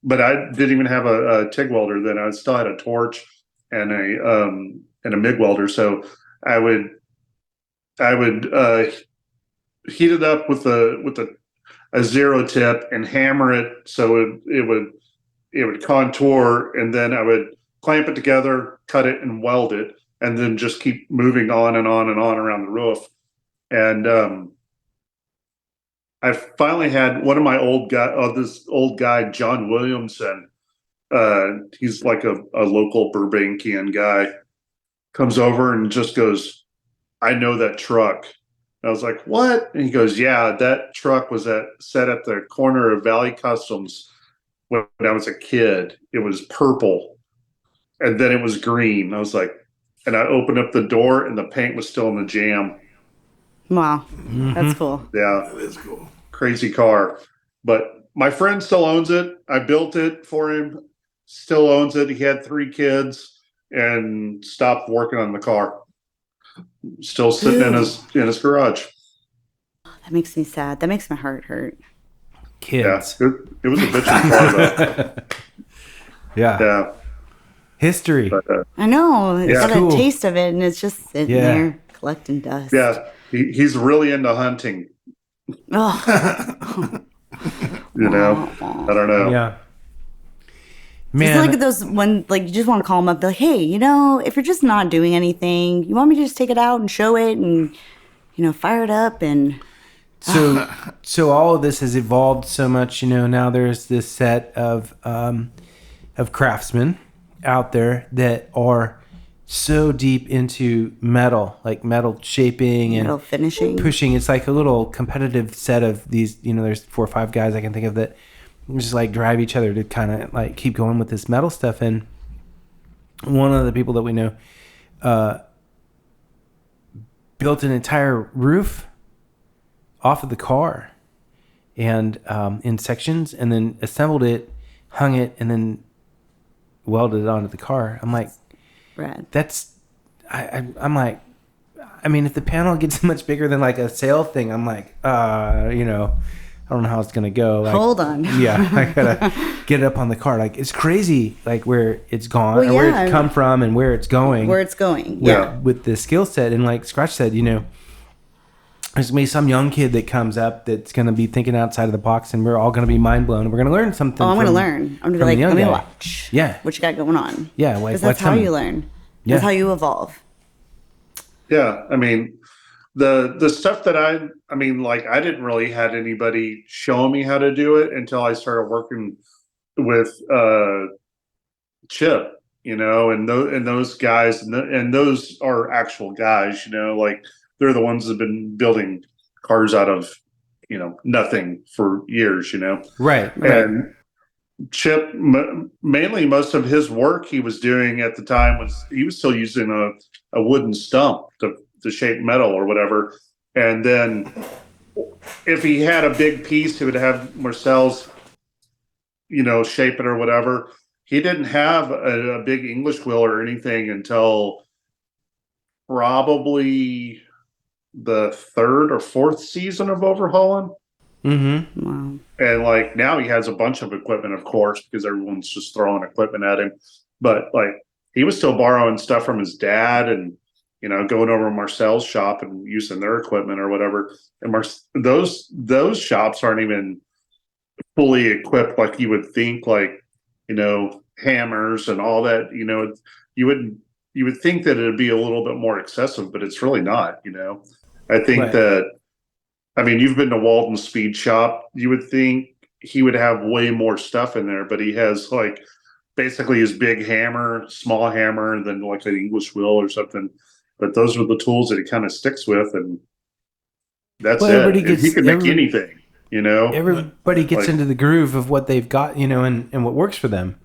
But I didn't even have a TIG welder then. I still had a torch and a MIG welder. So I would heat it up with a zero tip and hammer it so it would contour, and then I would clamp it together, cut it, and weld it, and then just keep moving on and on and on around the roof. And I finally had one of my this old guy, John Williamson. He's like a local Burbankian guy, comes over and just goes, "I know that truck." I was like, "What?" And he goes, "Yeah, that truck was set at the corner of Valley Customs when I was a kid. It was purple, and then it was green." I was like, and I opened up the door, and the paint was still in the jam. Wow, that's cool. Yeah, That is cool. crazy car. But my friend still owns it. I built it for him. Still owns it. He had 3 kids and stopped working on the car. Still sitting in his garage. That makes me sad. That makes my heart hurt. Kids. Yeah, it was a bitchin' car though. Yeah. Yeah, History. but, I know. It's Yeah. got Cool. a taste of it, and it's just sitting Yeah. there collecting dust. yeah, he's really into hunting. Oh, I don't know. Yeah. it's Man. like those when like you just want to call them up. Be like, hey, if you're just not doing anything, you want me to just take it out and show it and fire it up and. So all of this has evolved so much, now there's this set of craftsmen out there that are so deep into metal, like metal shaping and Metal finishing. pushing. It's like a little competitive set of these, there's 4 or 5 guys I can think of that just like drive each other to kind of like keep going with this metal stuff. And one of the people that we know built an entire roof off of the car and in sections, and then assembled it, hung it, and then welded it onto the car. I'm like, Brad. I'm like, I mean, if the panel gets much bigger than like a sail thing, I'm like, I don't know how it's gonna go. Like, hold on. Yeah, I gotta get it up on the card. Like, it's crazy, like where it's gone, Well, or where yeah. it's come from, and where it's going. With the skill set, and like Skratch said, there's gonna be some young kid that comes up that's gonna be thinking outside of the box, and we're all gonna be mind blown. We're gonna learn something. I'm gonna learn. I'm gonna be like, let me watch. Yeah, what you got going on? Yeah, like because that's how you learn. Yeah. That's how you evolve. Yeah, I mean, the stuff that I mean, like, I didn't really had anybody show me how to do it until I started working with Chip, and those guys, and those are actual guys, like they're the ones that have been building cars out of nothing for years, Right. And Chip, mainly most of his work he was doing at the time was he was still using a wooden stump to shape metal or whatever. And then if he had a big piece, he would have Marcel's, shape it or whatever. He didn't have a big English wheel or anything until probably the third or fourth season of overhauling. Mm-hmm. Wow. And like now he has a bunch of equipment, of course, because everyone's just throwing equipment at him. But like he was still borrowing stuff from his dad and, going over to Marcel's shop and using their equipment or whatever. And those shops aren't even fully equipped like you would think, like, hammers and all that, you would think that it'd be a little bit more excessive, but it's really not, I think that, I mean, you've been to Walton's Speed Shop. You would think he would have way more stuff in there, but he has like basically his big hammer, small hammer, and then like an English wheel or something. But those are the tools that he kind of sticks with, and that's it. He can make anything, Everybody gets into the groove of what they've got, and what works for them.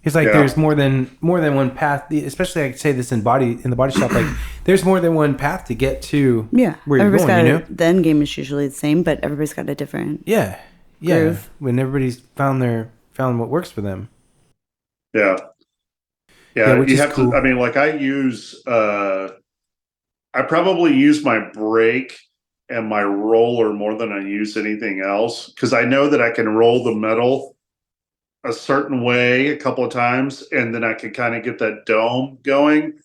It's like there's more than one path. Especially, I could say this in the body shop. Like there's more than one path to get to. Where you're going. The end game is usually the same, but everybody's got a different. Groove. When everybody's found what works for them. Yeah. Which you is have cool. to. I mean, like I probably use my brake and my roller more than I use anything else because I know that I can roll the metal a certain way a couple of times, and then I could kind of get that dome going,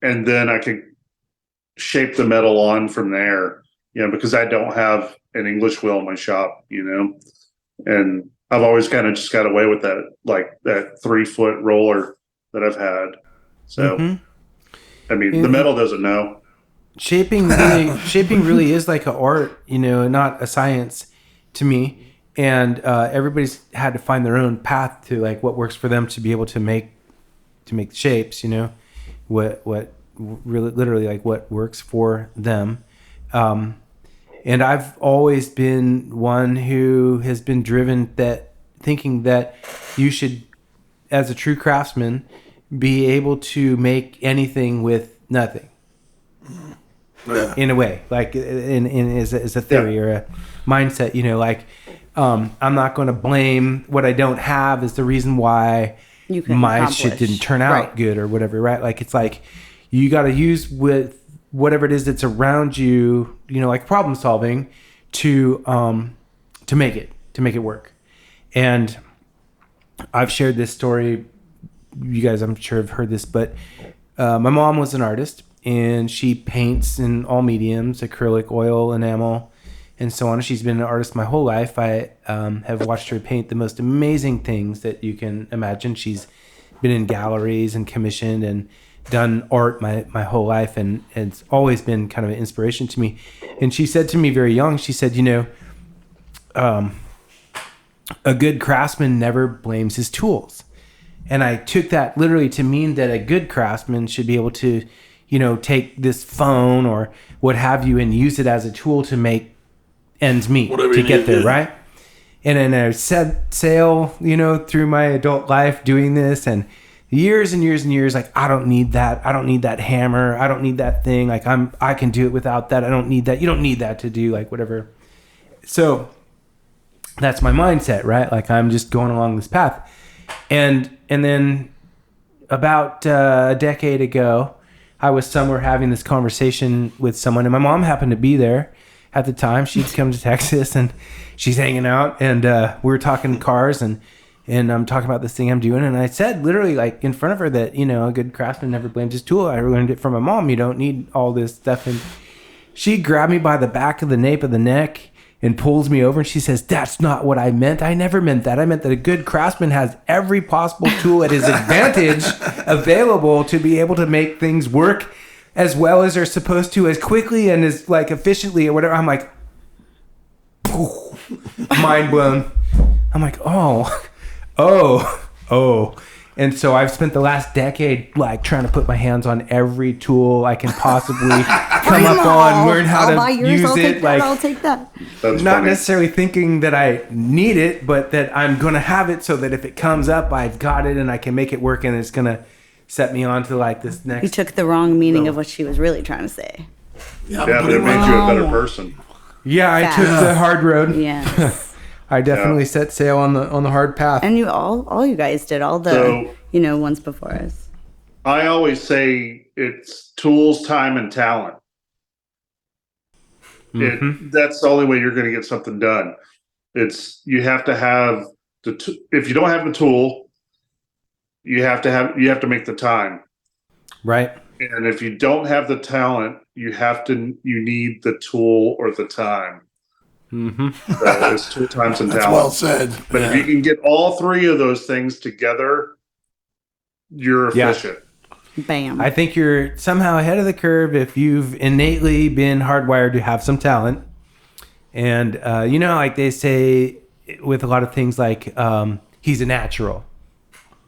and then I could shape the metal on from there, because I don't have an English wheel in my shop, and I've always kind of just got away with that, like that 3-foot roller that I've had. So, I mean, the metal doesn't know. Shaping really is like an art, not a science to me. And everybody's had to find their own path to like what works for them to be able to make shapes, what really literally like what works for them. And I've always been one who has been driven thinking that you should, as a true craftsman, be able to make anything with nothing. Yeah. In a way, like in as a theory or a mindset, I'm not going to blame what I don't have as the reason why my shit didn't turn out good or whatever, right? Like it's like you got to use with whatever it is that's around you, like problem solving to make it work. And I've shared this story. You guys, I'm sure have heard this, but my mom was an artist. And she paints in all mediums, acrylic, oil, enamel, and so on. She's been an artist my whole life. I have watched her paint the most amazing things that you can imagine. She's been in galleries and commissioned and done art my whole life, and it's always been kind of an inspiration to me. And she said to me very young, she said, a good craftsman never blames his tools. And I took that literally to mean that a good craftsman should be able to take this phone or what have you and use it as a tool to make ends meet, to get there, right? And then I sail, through my adult life doing this and years and years and years, like, I don't need that. I don't need that hammer. I don't need that thing. Like I can do it without that. I don't need that. You don't need that to do like whatever. So that's my mindset, right? Like I'm just going along this path. And then about a decade ago, I was somewhere having this conversation with someone, and my mom happened to be there, at the time. She'd come to Texas and she's hanging out, and we were talking cars, and I'm talking about this thing I'm doing, and I said literally like in front of her that, you know, a good craftsman never blames his tool. I learned it from my mom. You don't need all this stuff. And she grabbed me by the back of the nape of the neck and pulls me over, and she says, "That's not what I meant. I never meant that. I meant that a good craftsman has every possible tool at his advantage available to be able to make things work as well as they're supposed to, as quickly and as like efficiently or whatever." I'm like, mind blown. I'm like, oh. And so I've spent the last decade like trying to put my hands on every tool I can possibly come up on, learn how to use it. I'll take that. That's not funny. necessarily thinking that I need it, but that I'm going to have it so that if it comes up, I've got it and I can make it work, and it's going to set me on to like this next. You took the wrong meaning of what she was really trying to say. Yeah, but it made you a better person. Yeah, I took the hard road. Yes. I definitely set sail on the hard path. And you all you guys did all the ones before us. I always say it's tools, time, and talent. That's the only way you're going to get something done. You have to have if you don't have the tool, you have to make the time. Right. And if you don't have the talent, you need the tool or the time. So it's 2 times in talent. Well said. But if you can get all 3 of those things together, you're efficient. Bam. I think you're somehow ahead of the curve if you've innately been hardwired to have some talent. And, like they say with a lot of things like, he's a natural,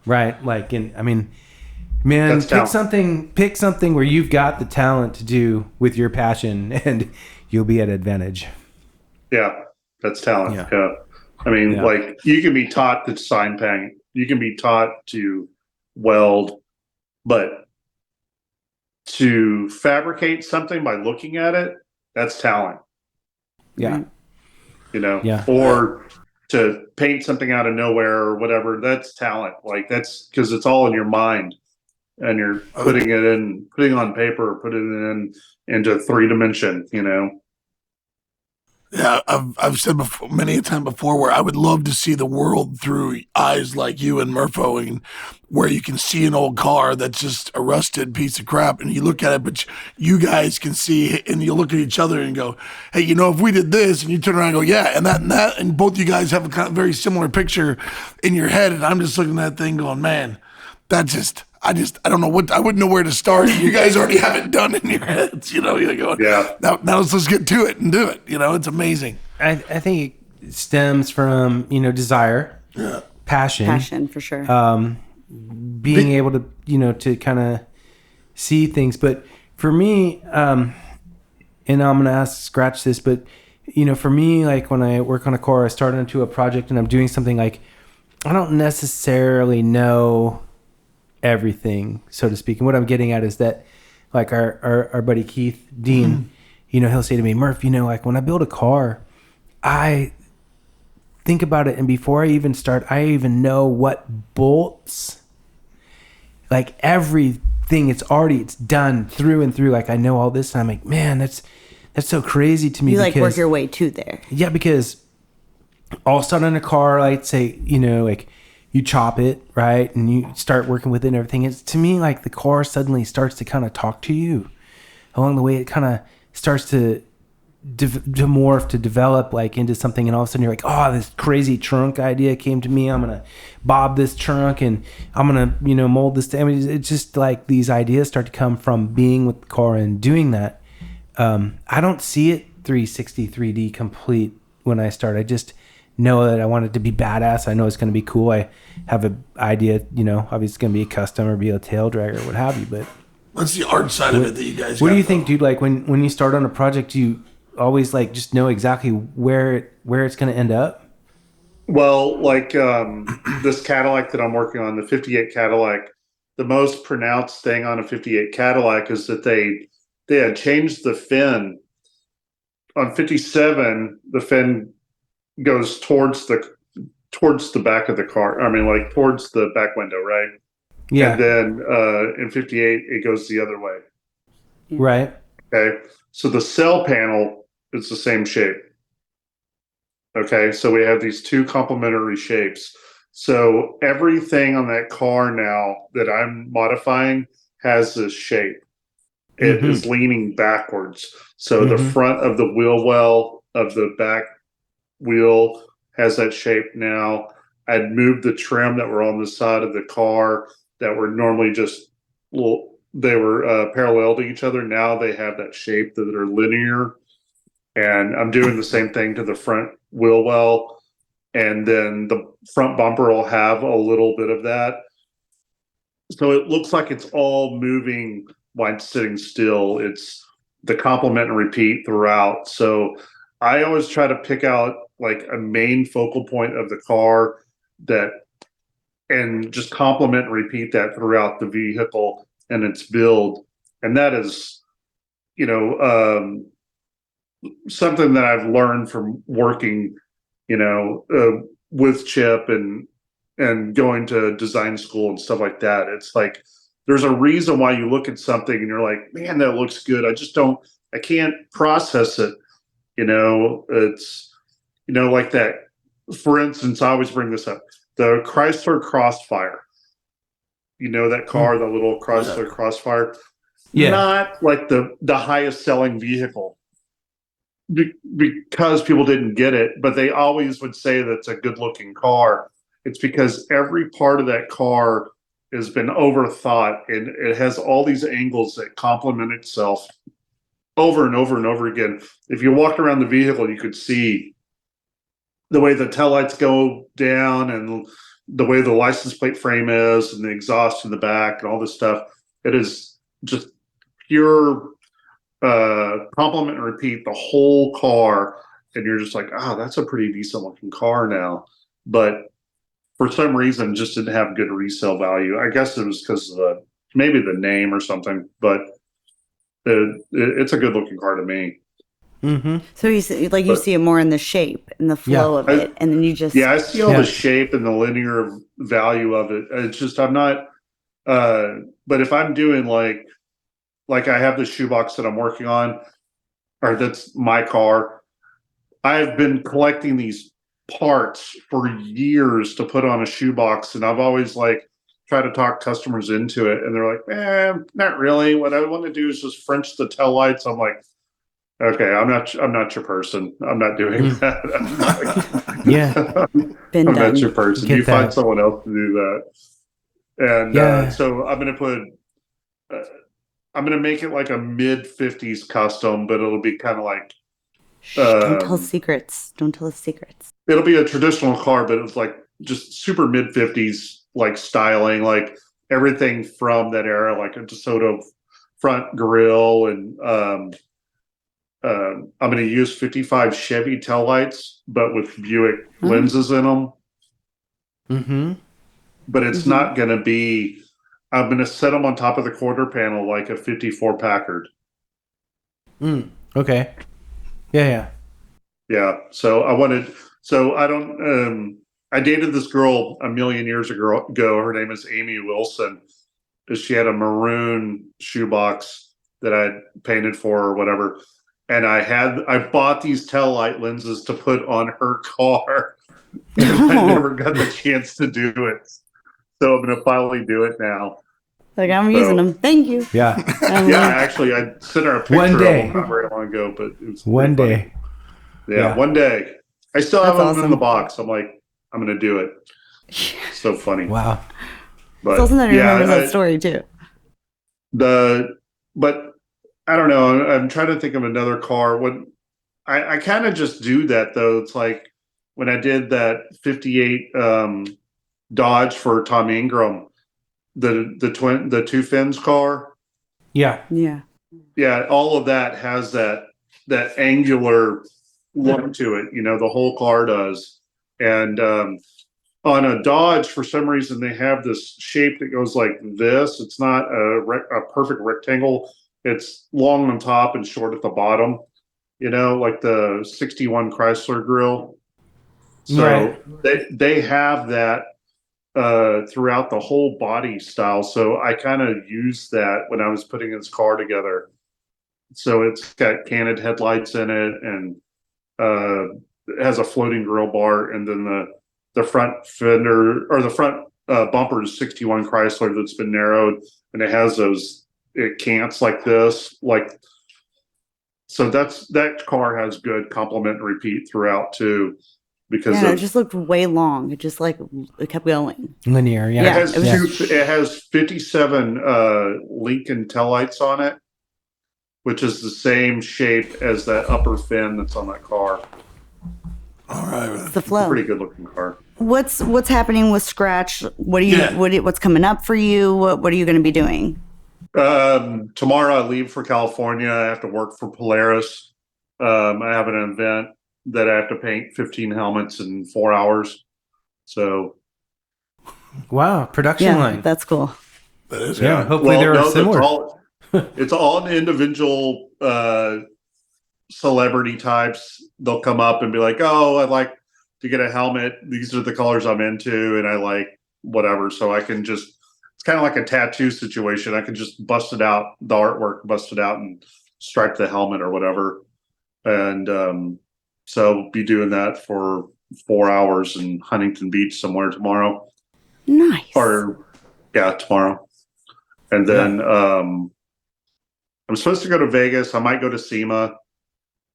right? Like, man, pick something where you've got the talent to do with your passion, and you'll be at advantage. Yeah, that's talent. Yeah. I mean, like you can be taught to sign paint, you can be taught to weld, but to fabricate something by looking at it, that's talent. Yeah. Or to paint something out of nowhere or whatever, that's talent. Like that's because it's all in your mind, and you're putting on paper, putting it into 3-dimension, Yeah, I've said before, many a time before, where I would love to see the world through eyes like you and Murpho, and where you can see an old car that's just a rusted piece of crap, and you look at it, but you guys can see, and you look at each other and go, "Hey, if we did this," and you turn around and go, "Yeah," and that, and both you guys have a kind of very similar picture in your head, and I'm just looking at that thing going, "Man, I don't know I wouldn't know where to start. You guys already have it done in your heads, you're going, now let's get to it and do it. It's amazing. I think it stems from, desire, passion for sure. Being able to, to kind of see things. But for me, and I'm going to ask Skratch this, but, for me, like when I work on a car, I start into a project and I'm doing something like, I don't necessarily know everything, so to speak. And what I'm getting at is that, like our buddy Keith Dean, he'll say to me, "Murph, like when I build a car, I think about it, and before I even start, I even know what bolts, like everything, it's done through and through. Like I know all this, and I'm like, man, that's so crazy to me." You work your way to there. Yeah, because all of a sudden in a car, like say, like you chop it, right? And you start working with it and everything. It's to me like the car suddenly starts to kind of talk to you along the way. It kind of starts to morph, to develop like into something. And all of a sudden you're like, oh, this crazy trunk idea came to me. I'm going to bob this trunk and I'm going to, mold this. I mean, it's just like these ideas start to come from being with the car and doing that. I don't see it 360 3D complete when I start. I just know that I want it to be badass. I know it's going to be cool. I have an idea, obviously it's going to be a custom or be a tail dragger or what have you. But what's the art side of it that you guys? What do you think, dude? Like when you start on a project, do you always like just know exactly where it's going to end up? Well, like this Cadillac that I'm working on, the 58 Cadillac, the most pronounced thing on a 58 Cadillac is that they had changed the fin. On 57, the fin goes towards the back of the car. I mean, like towards the back window, right? Yeah. And then in 58, it goes the other way. Right. Okay. So the cell panel it's the same shape. Okay, so we have these two complementary shapes. So everything on that car now that I'm modifying has this shape. It is leaning backwards. So the front of the wheel well of the back wheel has that shape now. I'd moved the trim that were on the side of the car that were normally just they were parallel to each other. Now they have that shape that are linear. And I'm doing the same thing to the front wheel well. And then the front bumper will have a little bit of that. So it looks like it's all moving while it's sitting still. It's the complement and repeat throughout. So I always try to pick out like a main focal point of the car that, and just complement and repeat that throughout the vehicle and its build. And that is, something that I've learned from working, with Chip and going to design school and stuff like that. It's like there's a reason why you look at something and you're like, man, that looks good. I can't process it. It's like that. For instance, I always bring this up: the Chrysler Crossfire. That car, the little Chrysler Crossfire. Yeah. Not like the highest selling vehicle. Because people didn't get it, but they always would say that's a good looking car. It's because every part of that car has been overthought, and it has all these angles that complement itself over and over and over again. If you walked around the vehicle, you could see the way the taillights go down and the way the license plate frame is and the exhaust in the back and all this stuff. It is just pure complement and repeat the whole car, and you're just like, that's a pretty decent looking car now. But for some reason just didn't have good resale value. I guess it was because of maybe the name or something, but it's a good looking car to me. So you see it more in the shape and the flow of it, and then you just I see all the shape and the linear value of it. It's just I'm not but if I'm doing like I have the shoebox that I'm working on, or that's my car. I've been collecting these parts for years to put on a shoebox, and I've always tried to talk customers into it, and they're like, not really. What I want to do is just French the taillights. I'm like, okay, I'm not your person. I'm not doing that. been I'm done. not your person. You find someone else to do that. And so I'm going to put. I'm going to make it like a mid-50s custom, but it'll be kind of like... don't tell secrets. Don't tell us secrets. It'll be a traditional car, but it's like just super mid-50s, like styling, like everything from that era, like a DeSoto front grille. And I'm going to use 55 Chevy taillights, but with Buick lenses in them. But it's not going to be... I'm going to set them on top of the quarter panel like a 54 Packard. Okay. Yeah. So I dated this girl a million years ago. Her name is Amy Wilson. She had a maroon shoebox that I painted for her or whatever. And I bought these taillight lenses to put on her car. And I never got the chance to do it. So I'm going to finally do it now. I'm using them. Thank you. Yeah. Actually, I sent her a picture of them not very long ago, but it was one day. Yeah, one day. I still have them in the box. I'm like, I'm going to do it. So funny. Wow. But it's awesome that you remember that story too. But I don't know. I'm trying to think of another car. I kind of just do that though. It's like when I did that 58 Dodge for Tom Ingram, the two fins car. Yeah. All of that has that angular look to it. The whole car does. And on a Dodge, for some reason, they have this shape that goes like this. It's not a perfect rectangle. It's long on top and short at the bottom. Like the 61 Chrysler grill. So they have that throughout the whole body style. So I kind of used that when I was putting his car together. So it's got canted headlights in it, and it has a floating grill bar, and then the front fender or the front bumper is 61 Chrysler that's been narrowed, and it has those cants like this, like. So that car has good complement and repeat throughout too, because it just looked way long. It just like it kept going. Linear, yeah. It has 57 Lincoln taillights on it, which is the same shape as that upper fin that's on that car. All right, it's the flow. Pretty good looking car. What's happening with Skratch? What's coming up for you? What are you going to be doing? Tomorrow I leave for California. I have to work for Polaris. I have an event that I have to paint 15 helmets in 4 hours. So, wow, production line. That's cool. That is, yeah. Hopefully they're similar. It's all individual celebrity types. They'll come up and be like, "Oh, I'd like to get a helmet. These are the colors I'm into, and I like whatever." So I can just. It's kind of like a tattoo situation. I can just bust it out, the artwork, bust it out, and stripe the helmet or whatever. And so be doing that for 4 hours in Huntington Beach somewhere tomorrow. Nice. Tomorrow. And then I'm supposed to go to Vegas. I might go to SEMA,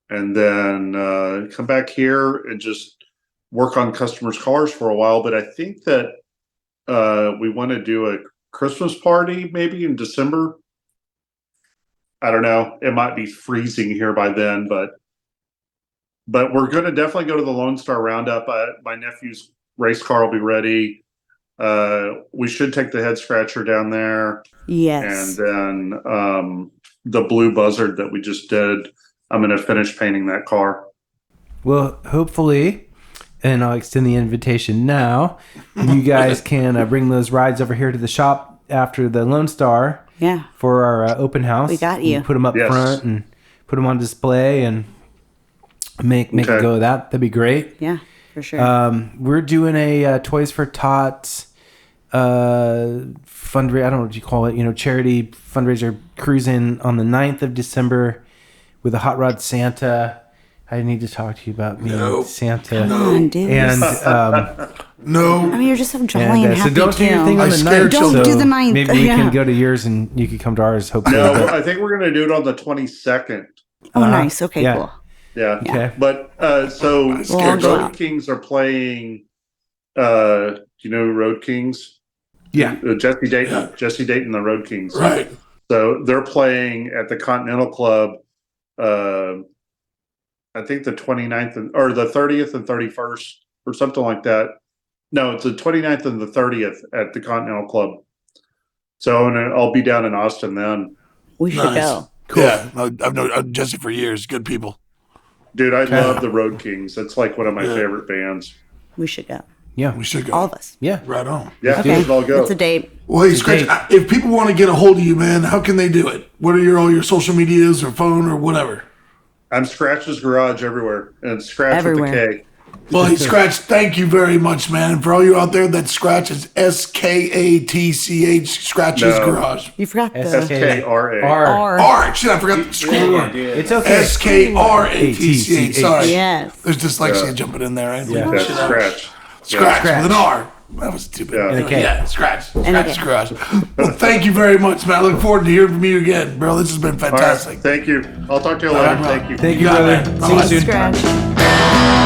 and then come back here and just work on customers' cars for a while. But I think that we want to do a Christmas party maybe in December. I don't know. It might be freezing here by then, but we're going to definitely go to the Lone Star Roundup. My nephew's race car will be ready. We should take the head scratcher down there. Yes. And then the blue Buzzard that we just did, I'm going to finish painting that car. Well, hopefully, and I'll extend the invitation now, you guys can bring those rides over here to the shop after the Lone Star for our open house. We got you. Put them up front and put them on display and make it go. That'd be great. Yeah, for sure. We're doing a Toys for Tots fundraiser. I don't know what you call it. Charity fundraiser cruising on the 9th of December with a Hot Rod Santa. I need to talk to you about being Santa. Come on, dude. And no. I mean, you're just so jolly and happy. So don't do your thing on the 9th. Don't do the 9th. Maybe we can go to yours and you can come to ours. Hopefully. No, I think we're going to do it on the 22nd. Oh, nice. Okay, cool. Yeah. Okay. But so Road Kings are playing. Do you know Road Kings? Yeah. Jesse Dayton, the Road Kings. Right. So they're playing at the Continental Club. I think the 29th or the 30th and 31st or something like that. No, it's the 29th and the 30th at the Continental Club. So I'll be down in Austin then. We should go. Cool. Yeah, I've known Jesse for years. Good people. Dude, I love the Road Kings. That's like one of my favorite bands. We should go. Yeah. We should go. All of us. Yeah. Right on. Yeah, okay. we should all go. It's a date. Well, hey, Skratch, if people want to get a hold of you, man, how can they do it? What are all your social medias or phone or whatever? I'm Skratch's Garage everywhere. And it's Skratch with a K. Well, hey, Skratch, thank you very much, man. And for all you out there, that Skratch is Skatch, Skratch's Garage. You forgot the SKRA. R. Shit, I forgot the school word. It's okay. Skratch. Sorry. Yes. There's dyslexia jumping in there, right? Yeah. That's Skratch. Scratch with an R. That was stupid. Yeah. And a K. Yeah, Skratch's Garage. Well, thank you very much, man. I look forward to hearing from you again, bro. This has been fantastic. Right, thank you. I'll talk to you later. Thank you. Thank you, brother. See you soon. Skratch.